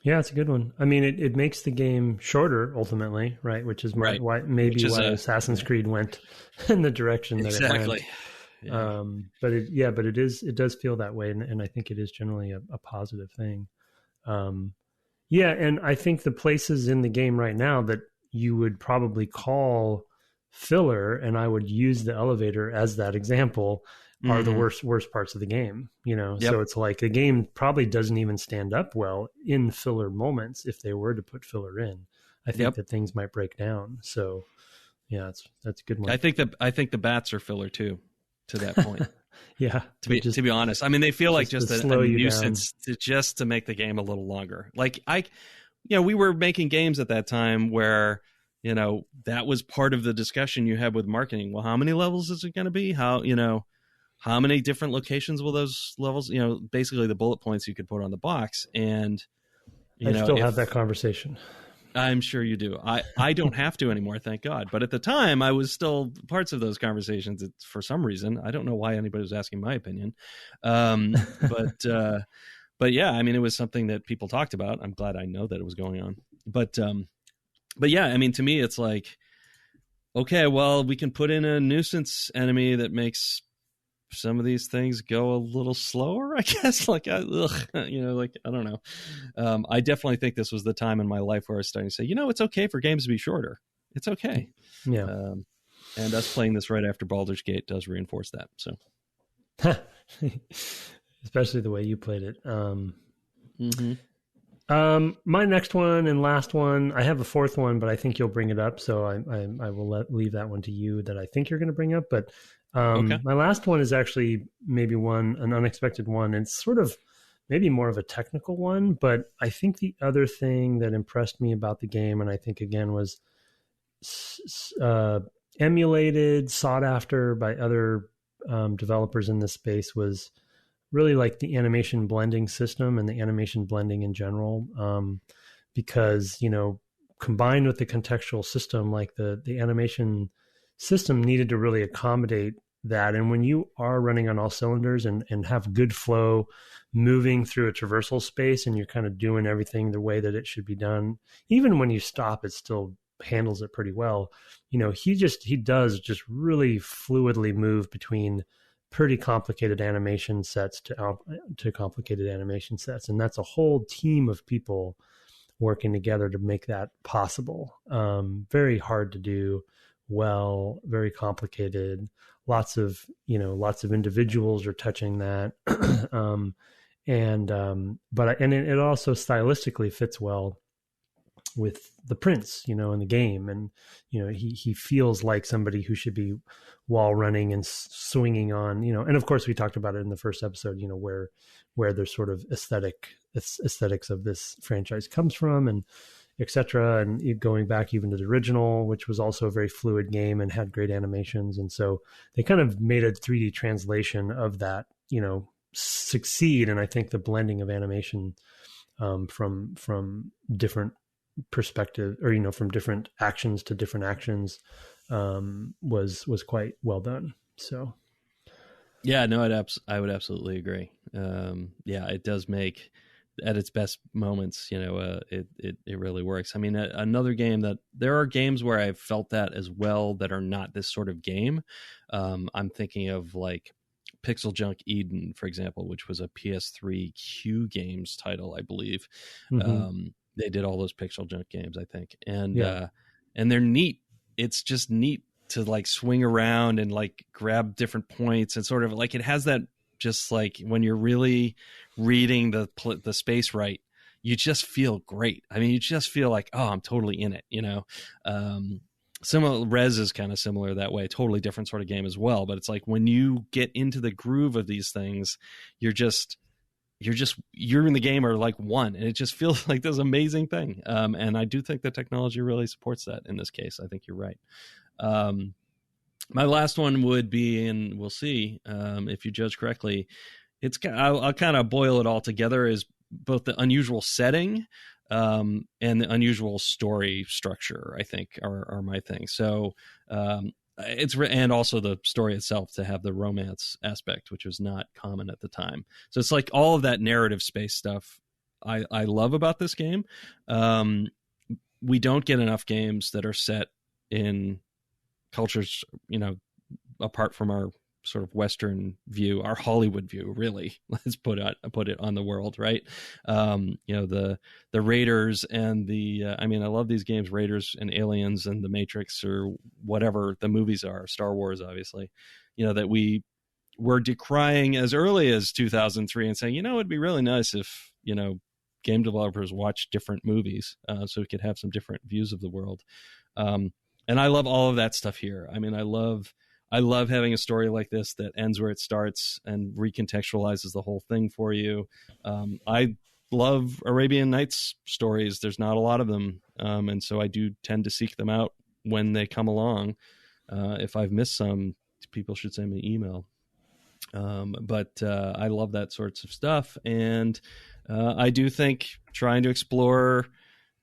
Speaker 1: Yeah, it's a good one. I mean, it makes the game shorter ultimately, right? Which is why Assassin's Creed went in the direction that it went. Yeah. But it does feel that way, and I think it is generally a positive thing. Yeah, and I think the places in the game right now that you would probably call filler, and I would use the elevator as that example, are the worst parts of the game. So it's like the game probably doesn't even stand up well in filler moments if they were to put filler in. I think that things might break down. So yeah, that's a good one.
Speaker 2: I think the bats are filler too, to that point.
Speaker 1: Yeah,
Speaker 2: to be honest, I mean, they feel like just a nuisance to make the game a little longer. Like we were making games at that time where that was part of the discussion you had with marketing. Well, how many levels is it going to be? How many different locations will those levels? Basically the bullet points you could put on the box, and
Speaker 1: I still have that conversation.
Speaker 2: I'm sure you do. I don't have to anymore, thank God. But at the time, I was still parts of those conversations. For some reason, I don't know why anybody was asking my opinion. But yeah, I mean, it was something that people talked about. I'm glad I know that it was going on. But yeah, I mean, to me, it's like, okay, well, we can put in a nuisance enemy that makes some of these things go a little slower, I guess. Like, I don't know. I definitely think this was the time in my life where I was starting to say, it's okay for games to be shorter. It's okay.
Speaker 1: Yeah.
Speaker 2: And us playing this right after Baldur's Gate does reinforce that. So,
Speaker 1: especially the way you played it.
Speaker 2: mm-hmm.
Speaker 1: My next one and last one, I have a fourth one, but I think you'll bring it up. So I will leave that one to you that I think you're going to bring up. But
Speaker 2: Okay.
Speaker 1: my last one is actually maybe an unexpected one. It's sort of maybe more of a technical one, but I think the other thing that impressed me about the game, and I think again was emulated, sought after by other developers in this space, was really like the animation blending system and the animation blending in general, because combined with the contextual system, like the animation system needed to really accommodate that. And when you are running on all cylinders and have good flow moving through a traversal space, and you're kind of doing everything the way that it should be done, even when you stop, it still handles it pretty well. He does just really fluidly move between pretty complicated animation sets to complicated animation sets. And that's a whole team of people working together to make that possible. Very hard to do well, very complicated. Lots of individuals are touching that. But it also stylistically fits well with the prince, in the game. And, he feels like somebody who should be wall running and swinging on, and of course we talked about it in the first episode, where there's sort of aesthetics of this franchise comes from, and etc. And going back even to the original, which was also a very fluid game and had great animations. And so they kind of made a 3D translation of that, succeed. And I think the blending of animation from different perspective, or from different actions to different actions, was quite well done. So
Speaker 2: yeah, no, I would absolutely agree. It does make, at its best moments, it really works. I mean, another game that there are games where I've felt that as well that are not this sort of game. I'm thinking of like Pixel Junk Eden, for example, which was a PS3 Q Games title, I believe. Mm-hmm. They did all those Pixel Junk games, I think. And they're neat. It's just neat to like swing around and like grab different points, and sort of like it has that, just like when you're really reading the space right, you just feel great. I mean, you just feel like, oh, I'm totally in it, Similar, Rez is kind of similar that way. Totally different sort of game as well. But it's like when you get into the groove of these things, you're in the game, or like one, and it just feels like this amazing thing. And I do think the technology really supports that in this case. I think you're right. My last one would be, and we'll see if you judge correctly, I'll kind of boil it all together as both the unusual setting and the unusual story structure, I think, are my thing. So and also the story itself, to have the romance aspect, which was not common at the time. So it's like all of that narrative space stuff I love about this game. We don't get enough games that are set in cultures, apart from our sort of Western view, our Hollywood view, really. Let's put it on the world, right? The Raiders and I love these games, Raiders and Aliens and The Matrix, or whatever the movies are, Star Wars, obviously, that we were decrying as early as 2003 and saying, it'd be really nice if, game developers watch different movies so we could have some different views of the world. And I love all of that stuff here. I mean, I love having a story like this that ends where it starts and recontextualizes the whole thing for you. I love Arabian Nights stories. There's not a lot of them. And so I do tend to seek them out when they come along. If I've missed some, people should send me an email. But I love that sorts of stuff. And I do think trying to explore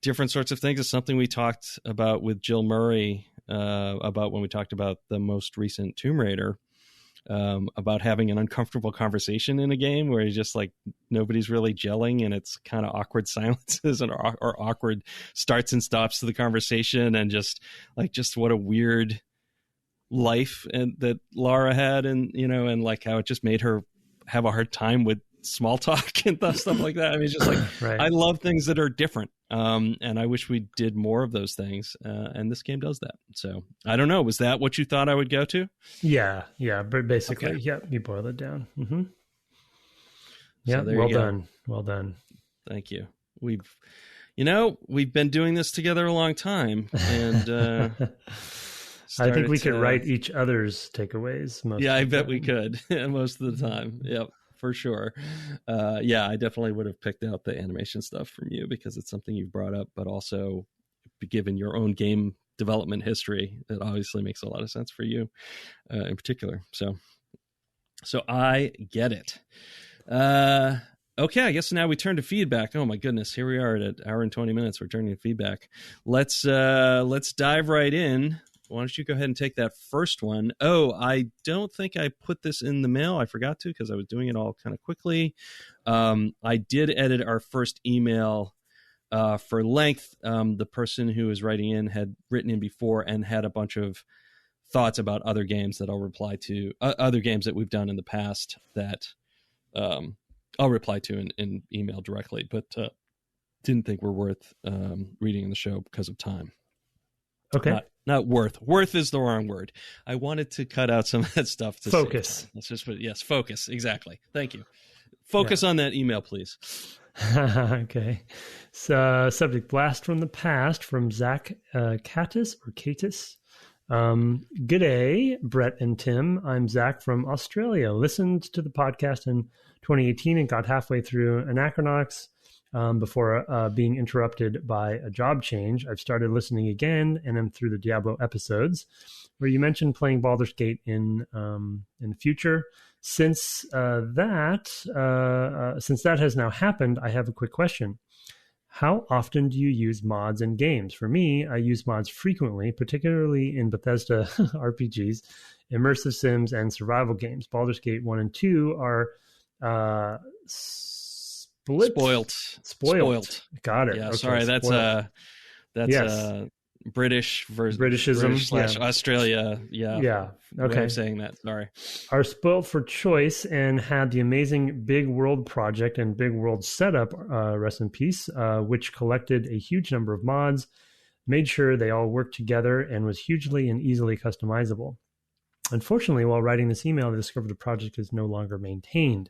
Speaker 2: different sorts of things is something we talked about with Jill Murray about when we talked about the most recent Tomb Raider, about having an uncomfortable conversation in a game where you just like nobody's really gelling, and it's kind of awkward silences or awkward starts and stops to the conversation, and just what a weird life and that Lara had, and and like how it just made her have a hard time with small talk and stuff like that. I mean, it's just like,
Speaker 1: Right.
Speaker 2: I love things that are different. And I wish we did more of those things. And this game does that. So I don't know. Was that what you thought I would go to?
Speaker 1: Yeah. But basically,
Speaker 2: Okay.
Speaker 1: yeah, you boil it down. Mm-hmm.
Speaker 2: So
Speaker 1: Yeah.
Speaker 2: there
Speaker 1: Well
Speaker 2: you go.
Speaker 1: done. Well done.
Speaker 2: Thank you. We've been doing this together a long time, and
Speaker 1: I think we could write each other's takeaways.
Speaker 2: I bet we could most of the time. Yep, for sure. I definitely would have picked out the animation stuff from you because it's something you've brought up, but also given your own game development history, it obviously makes a lot of sense for you in particular. So I get it. Okay, I guess now we turn to feedback. Oh my goodness, here we are at an hour and 20 minutes. We're turning to feedback. Let's dive right in. Why don't you go ahead and take that first one? Oh, I don't think I put this in the mail. I forgot to because I was doing it all kind of quickly. I did edit our first email for length. The person who was writing in had written in before and had a bunch of thoughts about other games that I'll reply to, other games that we've done in the past that I'll reply to in email directly, but didn't think were worth reading in the show because of time.
Speaker 1: Okay.
Speaker 2: Not worth. Worth is the wrong word. I wanted to cut out some of that stuff to
Speaker 1: focus.
Speaker 2: Let's just put yes, focus. Exactly. Thank you. Focus on that email, please.
Speaker 1: Okay. So, subject blast from the past from Zach Catus or Catus. G'day, Brett and Tim. I'm Zach from Australia. Listened to the podcast in 2018 and got halfway through Anachronauts before being interrupted by a job change. I've started listening again and I'm through the Diablo episodes where you mentioned playing Baldur's Gate in the future. Since that has now happened, I have a quick question. How often do you use mods in games? For me, I use mods frequently, particularly in Bethesda RPGs, immersive sims, and survival games. Baldur's Gate 1 and 2 are spoiled. Got it.
Speaker 2: Yeah,
Speaker 1: okay,
Speaker 2: sorry, that's British versus Britishism / Australia. Yeah.
Speaker 1: Okay.
Speaker 2: I'm saying that. Sorry.
Speaker 1: Are spoiled for choice and had the amazing Big World project and Big World setup, rest in peace, which collected a huge number of mods, made sure they all worked together, and was hugely and easily customizable. Unfortunately, while writing this email, I discovered the project is no longer maintained.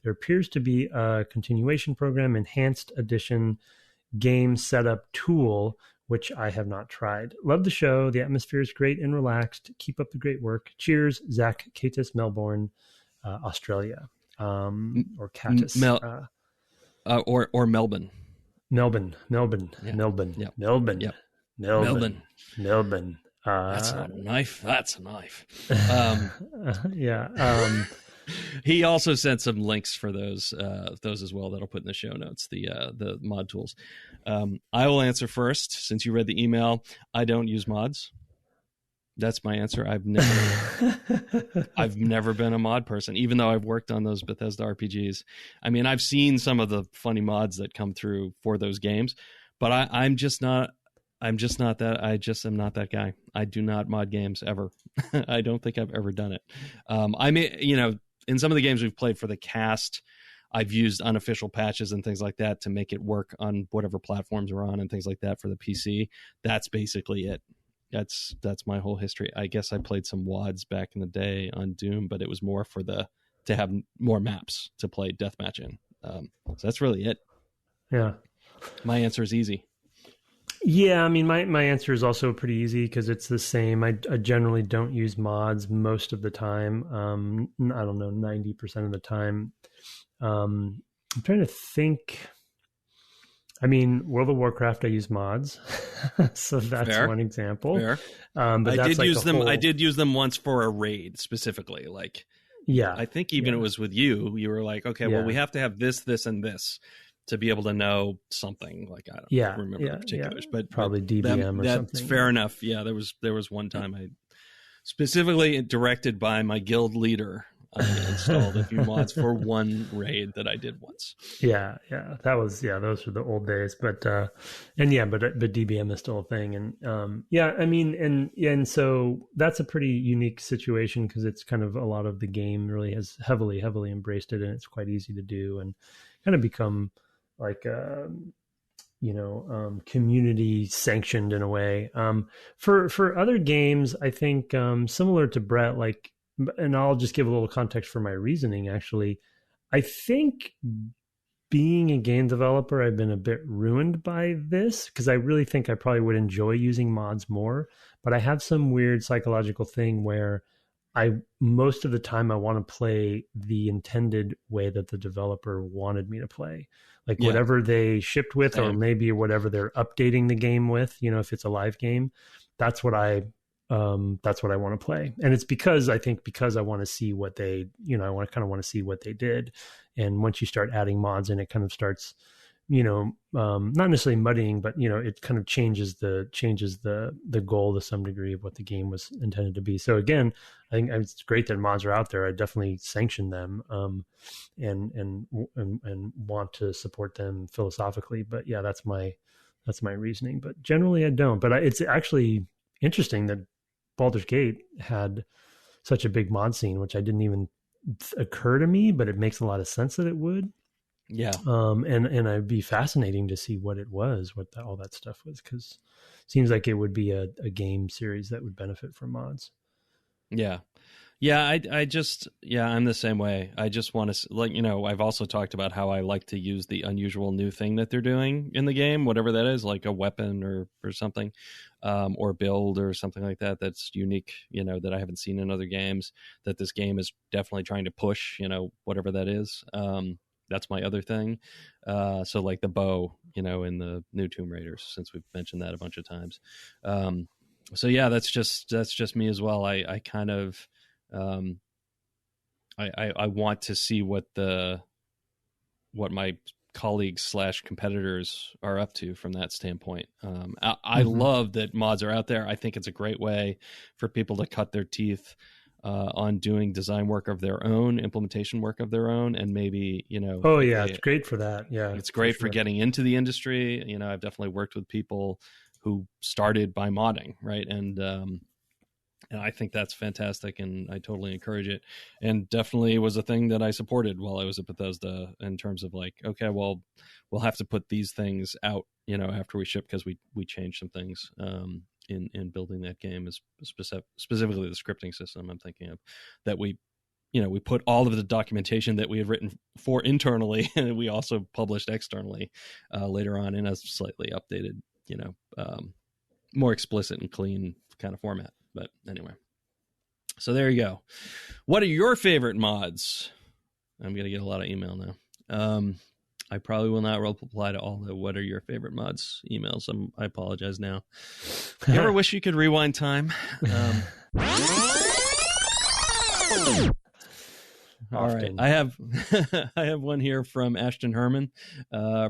Speaker 1: There appears to be a continuation program, enhanced edition game setup tool, which I have not tried. Love the show. The atmosphere is great and relaxed. Keep up the great work. Cheers, Zach Catus, Melbourne, Australia, or Catus,
Speaker 2: or Melbourne.
Speaker 1: Melbourne.
Speaker 2: Yep.
Speaker 1: Melbourne.
Speaker 2: That's not a knife. That's a knife.
Speaker 1: Yeah.
Speaker 2: He also sent some links for those as well that I'll put in the show notes, the mod tools. I will answer first since you read the email. I don't use mods. That's my answer. I've never been a mod person, even though I've worked on those Bethesda RPGs. I mean, I've seen some of the funny mods that come through for those games, but I'm just not that. I just am not that guy. I do not mod games ever. I don't think I've ever done it. I may, in some of the games we've played for the cast, I've used unofficial patches and things like that to make it work on whatever platforms we're on and things like that for the PC. That's basically it. That's my whole history. I guess I played some WADs back in the day on Doom, but it was more to have more maps to play deathmatch in. So that's really it.
Speaker 1: Yeah.
Speaker 2: My answer is easy.
Speaker 1: Yeah, I mean, my answer is also pretty easy because it's the same. I generally don't use mods most of the time. I don't know, 90% of the time. I'm trying to think. I mean, World of Warcraft, I use mods, so that's
Speaker 2: Fair.
Speaker 1: One example.
Speaker 2: Fair.
Speaker 1: But
Speaker 2: I
Speaker 1: that's
Speaker 2: did
Speaker 1: like
Speaker 2: use them.
Speaker 1: whole...
Speaker 2: I did use them once for a raid specifically. Like,
Speaker 1: yeah,
Speaker 2: I think even it was with you. You were like, okay, well, we have to have this, this, and this to be able to know something. Like, I don't remember the particulars, but
Speaker 1: probably DBM or something.
Speaker 2: That's fair enough. Yeah, there was one time I specifically directed by my guild leader I installed a few mods for one raid that I did once.
Speaker 1: Yeah, those were the old days, but DBM is still a thing, and I mean, and so that's a pretty unique situation because it's kind of a lot of the game really has heavily embraced it, and it's quite easy to do, and kind of become like community sanctioned in a way. For other games, I think similar to Brett, like, and I'll just give a little context for my reasoning. Actually, I think being a game developer, I've been a bit ruined by this because I really think I probably would enjoy using mods more, but I have some weird psychological thing where most of the time I want to play the intended way that the developer wanted me to play, like whatever they shipped with, or maybe whatever they're updating the game with, if it's a live game, that's what I want to play. And it's because I want to see what they, I want to see what they did. And once you start adding mods in, it kind of starts, not necessarily muddying, but it kind of changes the goal to some degree of what the game was intended to be. So again, I think it's great that mods are out there. I definitely sanction them, and want to support them philosophically. But yeah, that's my reasoning. But generally, I don't. But it's actually interesting that Baldur's Gate had such a big mod scene, which I didn't even occur to me, but it makes a lot of sense that it would.
Speaker 2: Yeah.
Speaker 1: And it'd be fascinating to see what it was, all that stuff was, because it seems like it would be a game series that would benefit from mods.
Speaker 2: Yeah. Yeah, I'm the same way. I just want to, I've also talked about how I like to use the unusual new thing that they're doing in the game, whatever that is, like a weapon or something, or build or something like that that's unique, that I haven't seen in other games, that this game is definitely trying to push, whatever that is. That's my other thing. So like the bow, in the new Tomb Raiders, since we've mentioned that a bunch of times. So yeah, that's just me as well. I kind of, I want to see what my colleagues / competitors are up to from that standpoint. I love that mods are out there. I think it's a great way for people to cut their teeth on doing design work of their own, implementation work of their own, and maybe,
Speaker 1: it's great for that. Yeah,
Speaker 2: it's great for getting into the industry. I've definitely worked with people who started by modding, right? And I think that's fantastic, and I totally encourage it. And definitely was a thing that I supported while I was at Bethesda, in terms of like, okay, well, we'll have to put these things out, after we ship, because we changed some things in building that game, is specifically the scripting system I'm thinking of, that we put all of the documentation that we had written for internally, and we also published externally later on in a slightly updated, more explicit and clean kind of format. But anyway, so there you go. What are your favorite mods? I'm going to get a lot of email now. I probably will not reply to all the "what are your favorite mods" emails. I apologize now. You ever wish you could rewind time? All right, I have one here from Ashton Herman,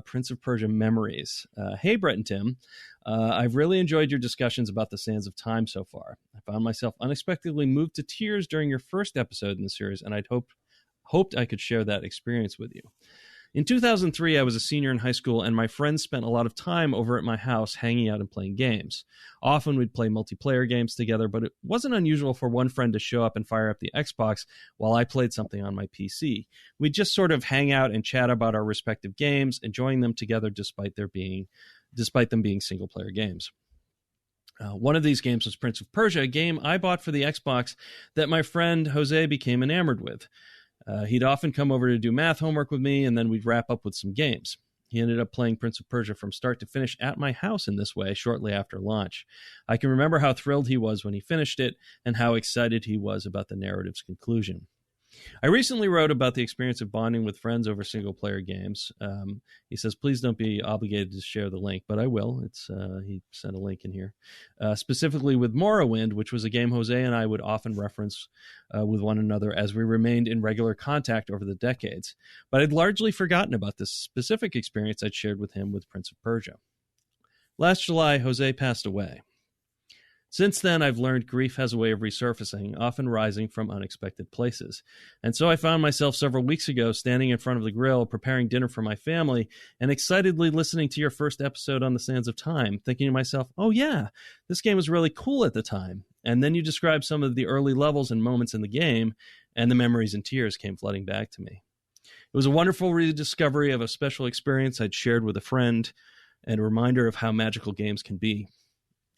Speaker 2: Prince of Persia Memories. Hey, Brett and Tim. I've really enjoyed your discussions about the Sands of Time so far. I found myself unexpectedly moved to tears during your first episode in the series, and I'd hoped I could share that experience with you. In 2003, I was a senior in high school, and my friends spent a lot of time over at my house hanging out and playing games. Often we'd play multiplayer games together, but it wasn't unusual for one friend to show up and fire up the Xbox while I played something on my PC. We'd just sort of hang out and chat about our respective games, enjoying them together despite them being single-player games. One of these games was Prince of Persia, a game I bought for the Xbox that my friend Jose became enamored with. He'd often come over to do math homework with me, and then we'd wrap up with some games. He ended up playing Prince of Persia from start to finish at my house in this way shortly after launch. I can remember how thrilled he was when he finished it, and how excited he was about the narrative's conclusion. I recently wrote about the experience of bonding with friends over single-player games. He says, please don't be obligated to share the link, but I will. He sent a link in here. Specifically with Morrowind, which was a game Jose and I would often reference with one another as we remained in regular contact over the decades. But I'd largely forgotten about this specific experience I'd shared with him with Prince of Persia. Last July, Jose passed away. Since then, I've learned grief has a way of resurfacing, often rising from unexpected places. And so I found myself several weeks ago standing in front of the grill, preparing dinner for my family, and excitedly listening to your first episode on the Sands of Time, thinking to myself, oh yeah, this game was really cool at the time. And then you described some of the early levels and moments in the game, and the memories and tears came flooding back to me. It was a wonderful rediscovery of a special experience I'd shared with a friend, and a reminder of how magical games can be.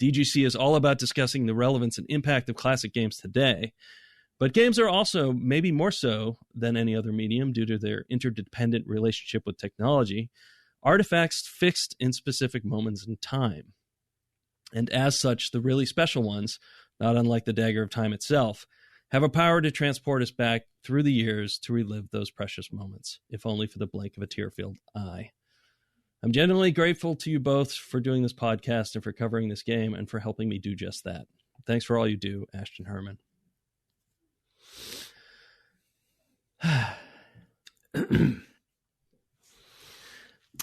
Speaker 2: DGC is all about discussing the relevance and impact of classic games today, but games are also, maybe more so than any other medium due to their interdependent relationship with technology, artifacts fixed in specific moments in time. And as such, the really special ones, not unlike the dagger of time itself, have a power to transport us back through the years to relive those precious moments, if only for the blink of a tear-filled eye. I'm genuinely grateful to you both for doing this podcast and for covering this game and for helping me do just that. Thanks for all you do, Ashton Herman.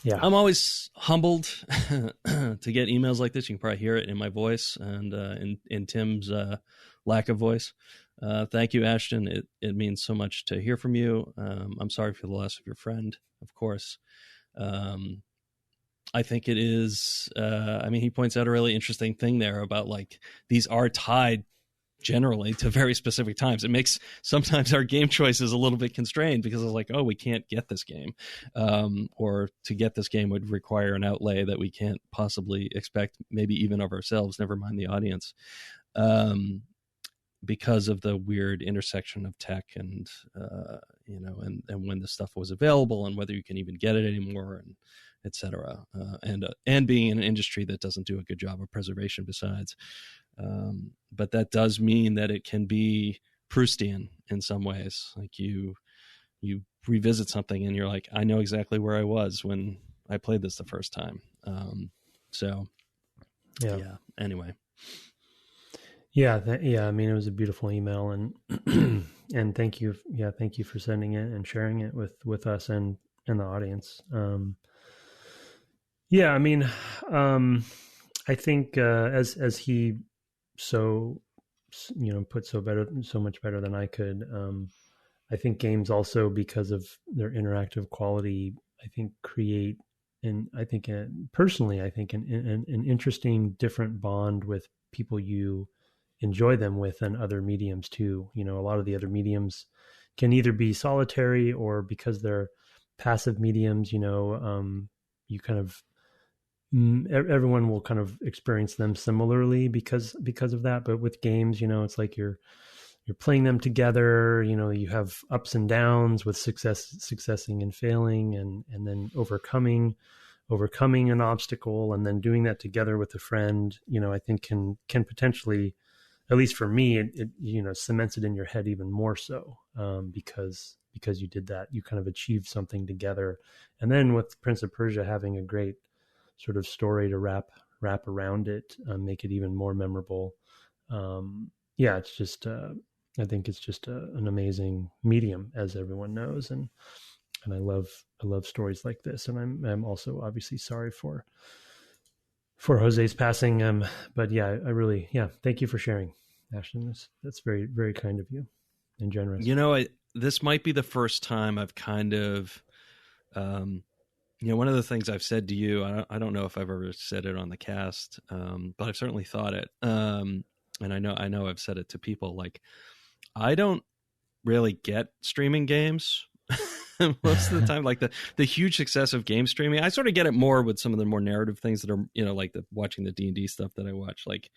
Speaker 1: Yeah,
Speaker 2: I'm always humbled to get emails like this. You can probably hear it in my voice and in Tim's lack of voice. Thank you, Ashton. It means so much to hear from you. I'm sorry for the loss of your friend, of course. I think it is, he points out a really interesting thing there about like these are tied generally to very specific times. It makes sometimes our game choices a little bit constrained because it's like, oh, we can't get this game. Or to get this game would require an outlay that we can't possibly expect, maybe even of ourselves, never mind the audience. Because of the weird intersection of tech and, and when this stuff was available and whether you can even get it anymore and et cetera. And being in an industry that doesn't do a good job of preservation besides. But that does mean that it can be Proustian in some ways. Like you revisit something and you're like, I know exactly where I was when I played this the first time. Yeah. Anyway.
Speaker 1: Yeah. It was a beautiful email and, and thank you. Yeah. Thank you for sending it and sharing it with us and the audience. I think, as he put so much better than I could. I think games also, because of their interactive quality, I think create, and I think personally, I think an interesting, different bond with people you enjoy them with than other mediums too. A lot of the other mediums can either be solitary or because they're passive mediums, you kind of, everyone will kind of experience them similarly because of that. But with games, it's like you're playing them together, you have ups and downs with successing and failing and then overcoming an obstacle and then doing that together with a friend, I think can potentially, at least for me, it cements it in your head even more so, because you did that, you kind of achieved something together. And then with Prince of Persia having a great sort of story to wrap around it, make it even more memorable. It's just, I think it's just an amazing medium, as everyone knows. And I love stories like this. And I'm also obviously sorry for Jose's passing. But yeah, thank you for sharing, Ashton. That's very, very kind of you and generous.
Speaker 2: This might be the first time I've kind of, one of the things I've said to you, I don't know if I've ever said it on the cast, but I've certainly thought it. And I know I've said it to people, like, I don't really get streaming games most of the time, like the huge success of game streaming. I sort of get it more with some of the more narrative things that are, like watching the D&D stuff that I watch. Like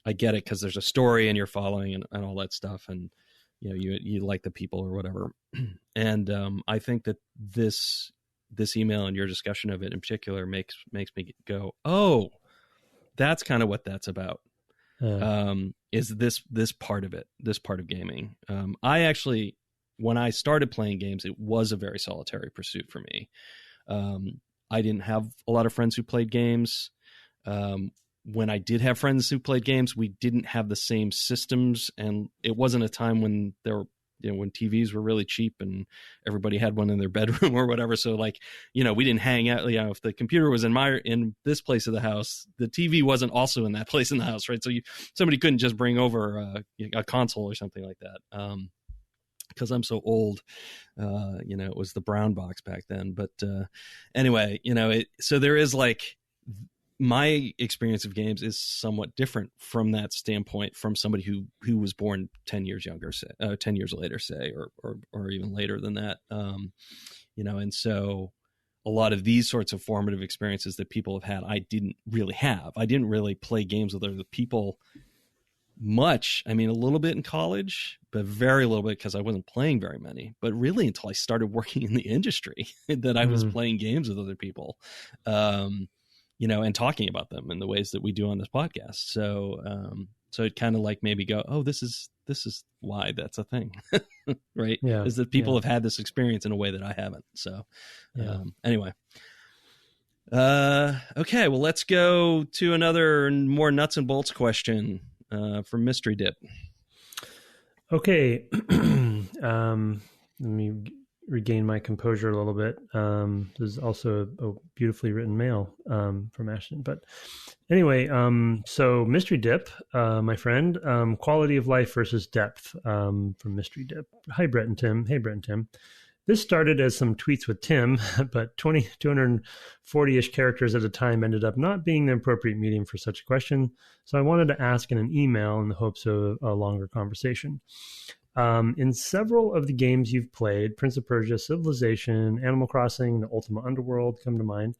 Speaker 2: I get it because there's a story and you're following and all that stuff. And, you like the people or whatever. And I think that this email and your discussion of it in particular makes me go, oh, that's kind of what that's about. Is this part of it, this part of gaming. I actually, when I started playing games, it was a very solitary pursuit for me. I didn't have a lot of friends who played games. When I did have friends who played games, we didn't have the same systems, and it wasn't a time when there when TVs were really cheap and everybody had one in their bedroom or whatever. So like, we didn't hang out, if the computer was in this place of the house, the TV wasn't also in that place in the house. Right. So somebody couldn't just bring over a console or something like that. Because I'm so old, it was the brown box back then. But anyway, so there is like, my experience of games is somewhat different from that standpoint from somebody who was born 10 years younger, say, 10 years later, say, or even later than that. And so a lot of these sorts of formative experiences that people have had, I didn't really have. I didn't really play games with other people much. I mean, a little bit in college, but very little bit because I wasn't playing very many, but really until I started working in the industry that I was playing games with other people. And talking about them in the ways that we do on this podcast. So it kind of like maybe go, oh, this is why that's a thing, right?
Speaker 1: Yeah.
Speaker 2: Is that people have had this experience in a way that I haven't. So anyway. Okay, well, let's go to another more nuts and bolts question from Mystery Dip.
Speaker 1: Okay. Let me regain my composure a little bit. There's also a beautifully written mail from Ashton. But anyway, so Mystery Dip, my friend, quality of life versus depth from Mystery Dip. Hi, Brett and Tim. Hey, Brett and Tim. This started as some tweets with Tim, but 240-ish characters at a time ended up not being the appropriate medium for such a question. So I wanted to ask in an email in the hopes of a longer conversation. In several of the games you've played, Prince of Persia, Civilization, Animal Crossing, the Ultima Underworld come to mind,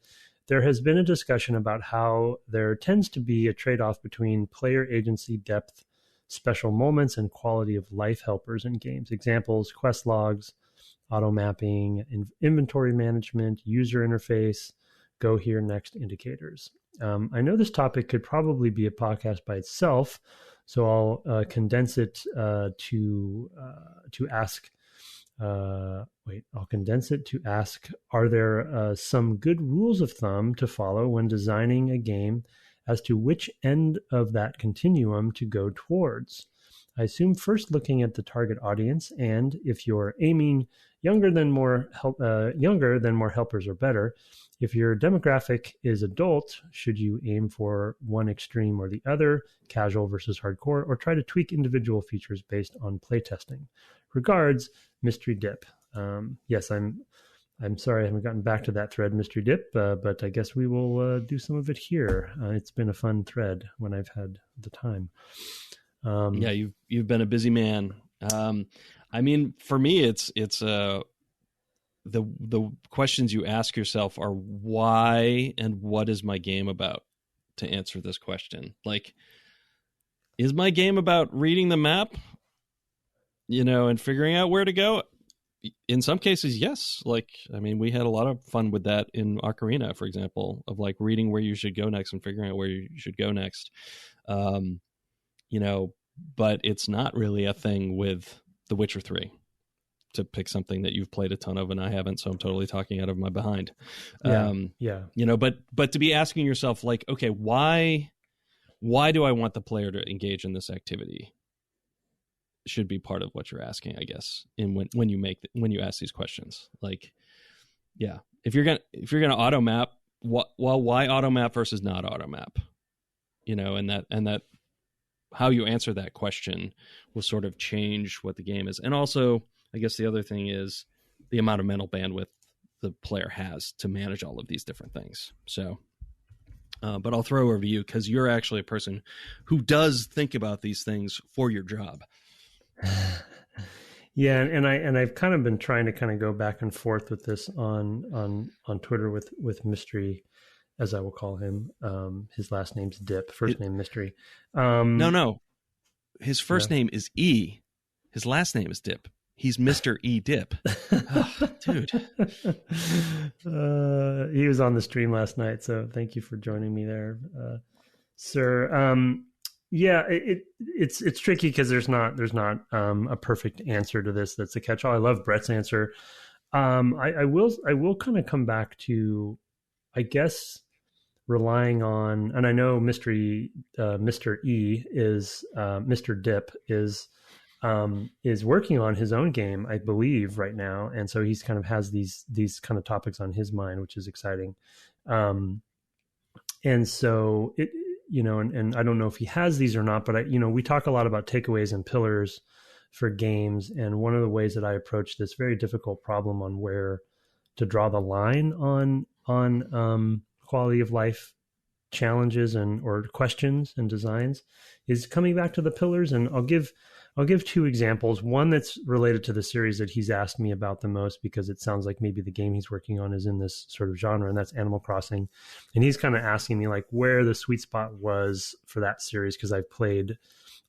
Speaker 1: there has been a discussion about how there tends to be a trade-off between player agency, depth, special moments, and quality of life helpers in games. Examples, quest logs, auto mapping, inventory management, user interface, go here next indicators. I know this topic could probably be a podcast by itself, so I'll condense it to ask. I'll condense it to ask: are there some good rules of thumb to follow when designing a game as to which end of that continuum to go towards? I assume first looking at the target audience, and if you're aiming younger, then more helpers are better. If your demographic is adult, should you aim for one extreme or the other, casual versus hardcore, or try to tweak individual features based on playtesting? Regards, Mystery Dip. Yes, I'm sorry I haven't gotten back to that thread, Mystery Dip, but I guess we will do some of it here. It's been a fun thread when I've had the time.
Speaker 2: Yeah, you've been a busy man. I mean, for me, it's the questions you ask yourself are why and what is my game about, to answer this question. Like, is my game about reading the map, and figuring out where to go? In some cases, yes. Like, I mean, we had a lot of fun with that in Ocarina, for example, of like reading where you should go next and figuring out where you should go next. But it's not really a thing with The Witcher 3, to pick something that you've played a ton of and I haven't, so I'm totally talking out of my behind. But to be asking yourself, like, okay, why do I want the player to engage in this activity should be part of what you're asking, I guess, in when you ask these questions. Like, yeah, if you're gonna auto map, why auto map versus not auto map? And that how you answer that question will sort of change what the game is. And also, I guess the other thing is the amount of mental bandwidth the player has to manage all of these different things. So, but I'll throw over to you because you're actually a person who does think about these things for your job.
Speaker 1: Yeah, and I've kind of been trying to kind of go back and forth with this on Twitter with Mystery, as I will call him. His last name's Dip, first name Mystery.
Speaker 2: No. His first name is E. His last name is Dip. He's Mr. E. Dip. Oh, dude.
Speaker 1: He was on the stream last night, so thank you for joining me there, sir. Yeah, it's tricky because there's not a perfect answer to this that's a catch-all. I love Brett's answer. I will kind of come back to, I guess, relying on, and I know Mr. E is Mr. Dip is is working on his own game, I believe, right now, and so he's kind of has these kind of topics on his mind, which is exciting. And so it, and I don't know if he has these or not, but we talk a lot about takeaways and pillars for games, and one of the ways that I approach this very difficult problem on where to draw the line on quality of life challenges or questions and designs is coming back to the pillars. And I'll give two examples. One that's related to the series that he's asked me about the most, because it sounds like maybe the game he's working on is in this sort of genre, and that's Animal Crossing. And he's kind of asking me like where the sweet spot was for that series, because I've played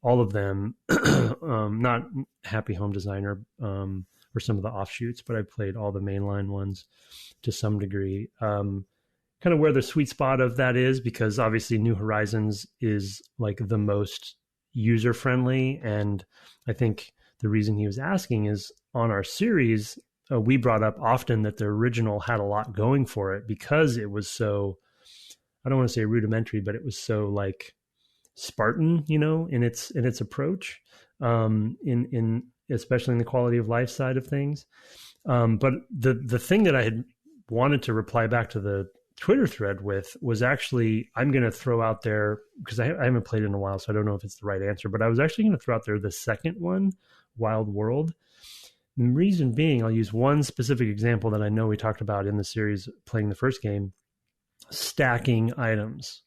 Speaker 1: all of them, not Happy Home Designer or some of the offshoots, but I played all the mainline ones to some degree. Kind of where the sweet spot of that is, because obviously New Horizons is like the most user friendly. And I think the reason he was asking is on our series, we brought up often that the original had a lot going for it because it was so, I don't want to say rudimentary, but it was so like Spartan, in its approach, in especially in the quality of life side of things. But the thing that I had wanted to reply back to the Twitter thread with was actually, I'm going to throw out there, because I haven't played it in a while, so I don't know if it's the right answer, but I was actually going to throw out there the second one, Wild World. The reason being, I'll use one specific example that I know we talked about in the series playing the first game, stacking items.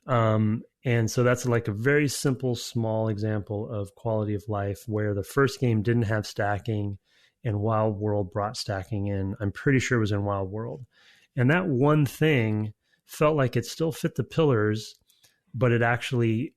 Speaker 1: And so that's like a very simple, small example of quality of life where the first game didn't have stacking and Wild World brought stacking in. I'm pretty sure it was in Wild World. And that one thing felt like it still fit the pillars, but it actually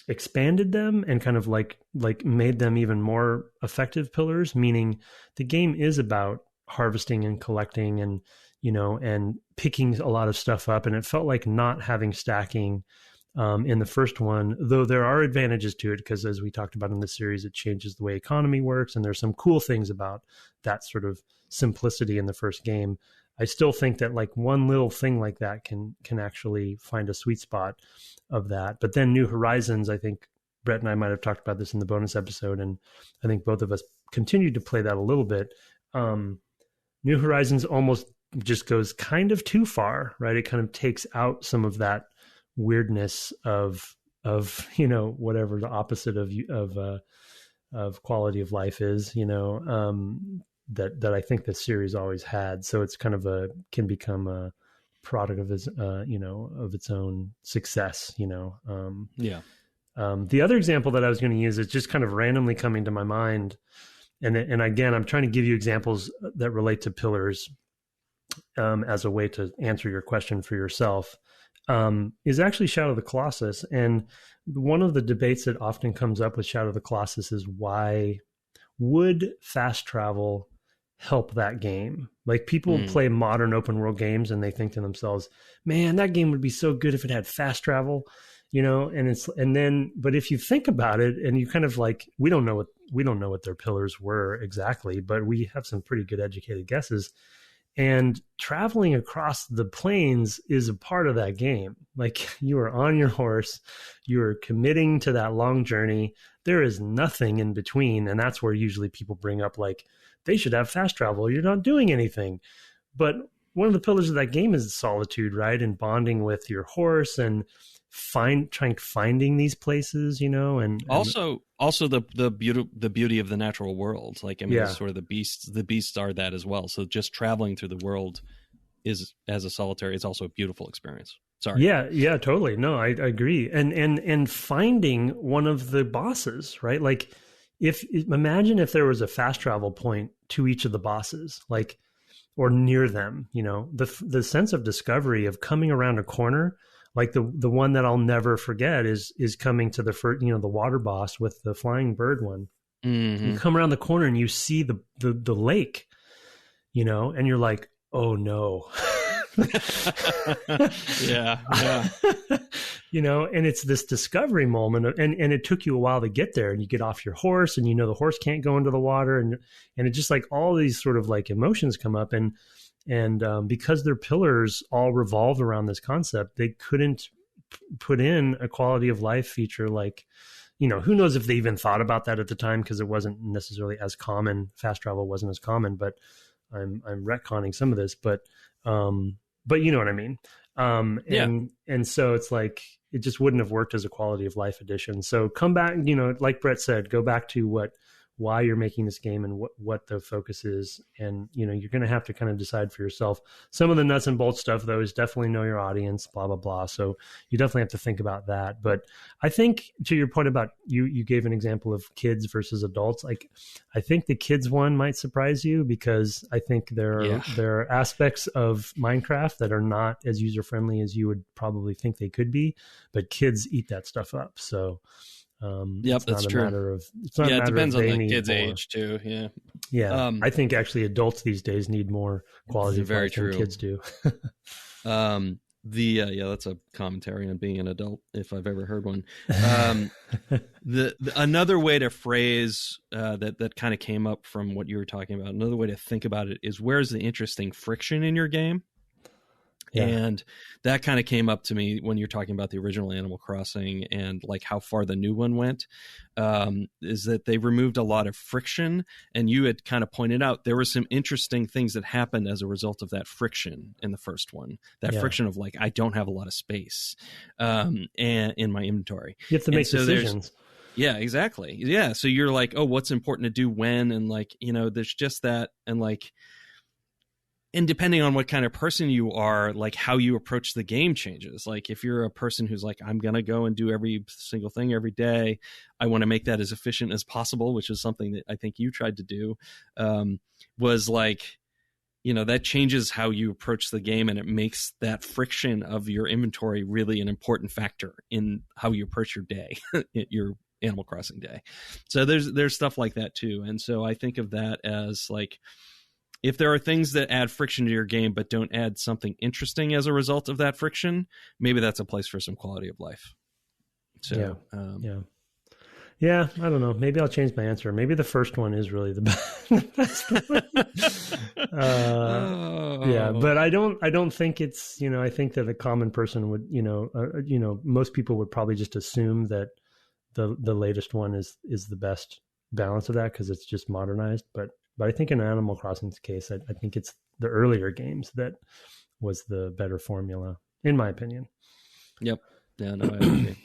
Speaker 1: expanded them and kind of like made them even more effective pillars, meaning the game is about harvesting and collecting and, and picking a lot of stuff up. And it felt like not having stacking in the first one, though there are advantages to it, because as we talked about in the series, it changes the way economy works. And there's some cool things about that sort of simplicity in the first game. I still think that like one little thing like that can actually find a sweet spot of that. But then New Horizons, I think Brett and I might have talked about this in the bonus episode, and I think both of us continued to play that a little bit. New Horizons almost just goes kind of too far, right? It kind of takes out some of that weirdness of whatever the opposite of quality of life is, that I think the series always had. So it's kind of can become a product of its of its own success. The other example that I was going to use is just kind of randomly coming to my mind, and again, I'm trying to give you examples that relate to pillars as a way to answer your question for yourself. Is actually Shadow of the Colossus. And one of the debates that often comes up with Shadow of the Colossus is why would fast travel help that game? Like people play modern open world games and they think to themselves, man, that game would be so good if it had fast travel, but if you think about it and you kind of like, we don't know what their pillars were exactly, but we have some pretty good educated guesses. And traveling across the plains is a part of that game. Like you are on your horse, you are committing to that long journey. There is nothing in between. And that's where usually people bring up like, they should have fast travel. You're not doing anything. But one of the pillars of that game is solitude, right? And bonding with your horse and finding these places, and
Speaker 2: also the beauty of the natural world. Like, I mean, sort of the beasts are that as well. So just traveling through the world is, as a solitary, it's also a beautiful experience. Sorry. Yeah, totally. No, I agree. And finding one of the bosses, right? Like imagine if there was a fast travel point to each of the bosses, like, or near them, the sense of discovery of coming around a corner. Like the one that I'll never forget is coming to the first, the water boss with the flying bird one. Mm-hmm. You come around the corner and you see the lake, and you're like, oh no. Yeah.
Speaker 1: And it's this discovery moment, and it took you a while to get there, and you get off your horse and the horse can't go into the water, and it just like all these sort of like emotions come up, and because their pillars all revolved around this concept, they couldn't put in a quality of life feature like who knows if they even thought about that at the time, because it wasn't necessarily as common. Fast travel wasn't as common, but I'm retconning some of this, but you know what I mean? And so it's like, it just wouldn't have worked as a quality of life addition. So come back, like Brett said, go back to why you're making this game and what the focus is. And, you're going to have to kind of decide for yourself. Some of the nuts and bolts stuff, though, is definitely know your audience, blah, blah, blah. So you definitely have to think about that. But I think, to your point about you gave an example of kids versus adults. Like, I think the kids one might surprise you, because I think there are aspects of Minecraft that are not as user-friendly as you would probably think they could be, but kids eat that stuff up. So
Speaker 2: that's true. It depends on the kid's age too.
Speaker 1: I think actually adults these days need more quality of life than kids do.
Speaker 2: That's a commentary on being an adult, if I've ever heard one. Another way to phrase that kind of came up from what you were talking about, another way to think about it is, where's the interesting friction in your game? Yeah. And that kind of came up to me when you're talking about the original Animal Crossing and like how far the new one went, is that they removed a lot of friction. And you had kind of pointed out there were some interesting things that happened as a result of that friction in the first one. That friction of like, I don't have a lot of space and in my inventory.
Speaker 1: You have to make decisions.
Speaker 2: Yeah, exactly. Yeah. So you're like, oh, what's important to do when? And like, there's just that. And like, and depending on what kind of person you are, like how you approach the game changes. Like if you're a person who's like, I'm going to go and do every single thing every day, I want to make that as efficient as possible, which is something that I think you tried to do, was like, that changes how you approach the game, and it makes that friction of your inventory really an important factor in how you approach your day, your Animal Crossing day. So there's stuff like that too. And so I think of that as like, if there are things that add friction to your game but don't add something interesting as a result of that friction, maybe that's a place for some quality of life. So,
Speaker 1: yeah. I don't know. Maybe I'll change my answer. Maybe the first one is really the best one. Yeah, but I don't think it's, I think that a common person would, most people would probably just assume that the latest one is the best balance of that, because it's just modernized. But I think in Animal Crossing's case, I think it's the earlier games that was the better formula, in my opinion.
Speaker 2: Yep. Yeah, no, I agree.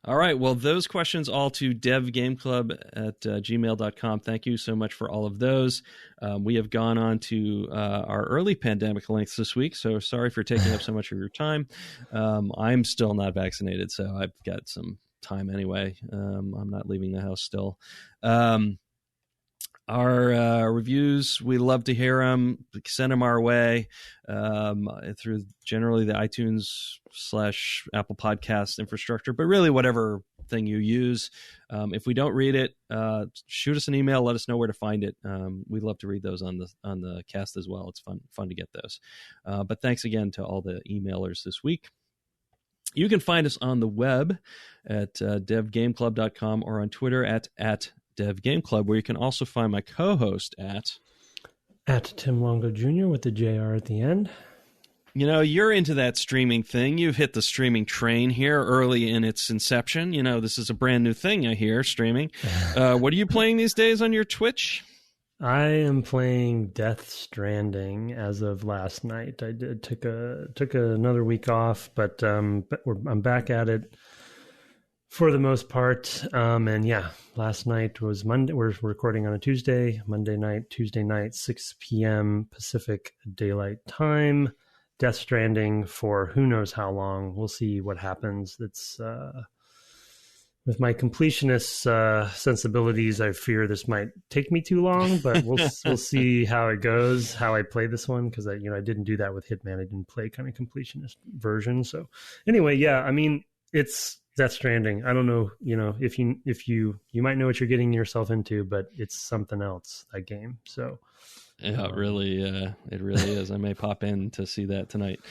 Speaker 2: All right. Well, those questions all to devgameclub@gmail.com. Thank you so much for all of those. We have gone on to our early pandemic lengths this week, so sorry for taking up so much of your time. I'm still not vaccinated, so I've got some time anyway. I'm not leaving the house still. Our reviews, we love to hear them. Send them our way through generally the iTunes / Apple Podcast infrastructure, but really whatever thing you use. If we don't read it, shoot us an email. Let us know where to find it. We'd love to read those on the cast as well. It's fun to get those. But thanks again to all the emailers this week. You can find us on the web at devgameclub.com or on Twitter at Dev Game Club, where you can also find my co-host at
Speaker 1: Tim Longo Jr. with the JR at the end.
Speaker 2: You're into that streaming thing. You've hit the streaming train here early in its inception. This is a brand new thing, I hear, streaming. What are you playing these days on your Twitch?
Speaker 1: I am playing Death Stranding as of last night. I took another week off, but I'm back at it for the most part. And yeah, last night was Monday. We're recording on a Tuesday, Tuesday night, 6 p.m. Pacific Daylight Time. Death Stranding for who knows how long. We'll see what happens. It's with my completionist sensibilities, I fear this might take me too long, but we'll see how it goes, how I play this one, because I didn't do that with Hitman. I didn't play kind of completionist version. So anyway, yeah, I mean, it's Death Stranding. I don't know, if you might know what you're getting yourself into, but it's something else, that game. So
Speaker 2: yeah, it really is. I may pop in to see that tonight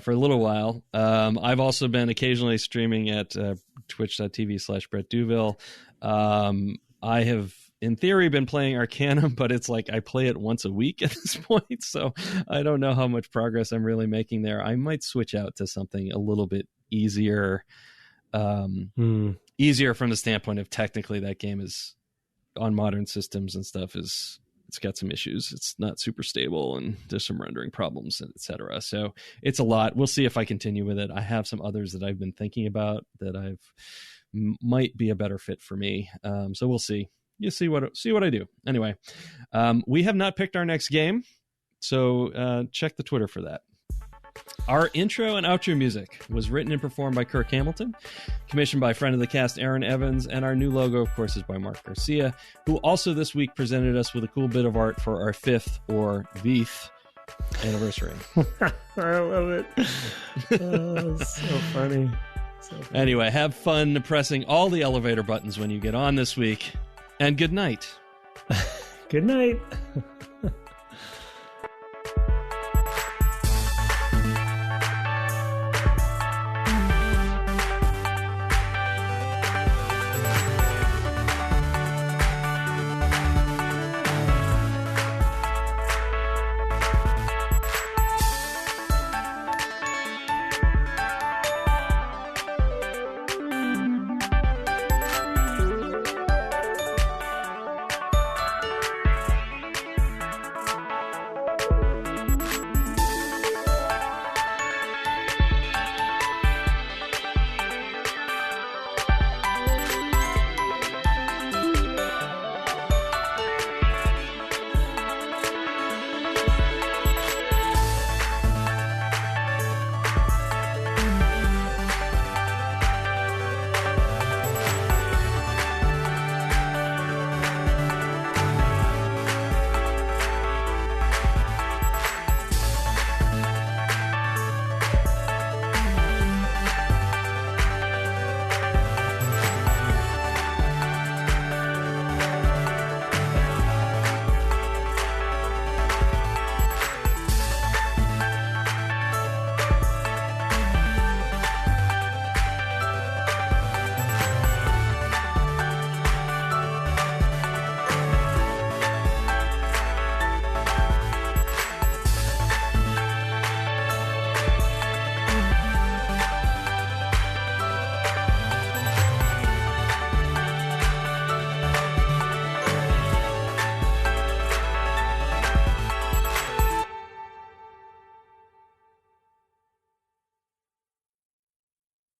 Speaker 2: for a little while. I've also been occasionally streaming at twitch.tv/Brett Duville. I have, in theory, been playing Arcanum, but it's like I play it once a week at this point, so I don't know how much progress I'm really making there. I might switch out to something a little bit easier. Easier from the standpoint of technically that game is on modern systems and stuff it's got some issues. It's not super stable and there's some rendering problems, etc. So it's a lot. We'll see if I continue with it. I have some others that I've been thinking about that might be a better fit for me. So we'll see. You see what I do. Anyway, we have not picked our next game, so check the Twitter for that. Our intro and outro music was written and performed by Kirk Hamilton, commissioned by friend of the cast Aaron Evans, and our new logo, of course, is by Mark Garcia, who also this week presented us with a cool bit of art for our 5th or 5th anniversary.
Speaker 1: I love it. Oh, so funny.
Speaker 2: Anyway, have fun pressing all the elevator buttons when you get on this week, and good night.
Speaker 1: Good night.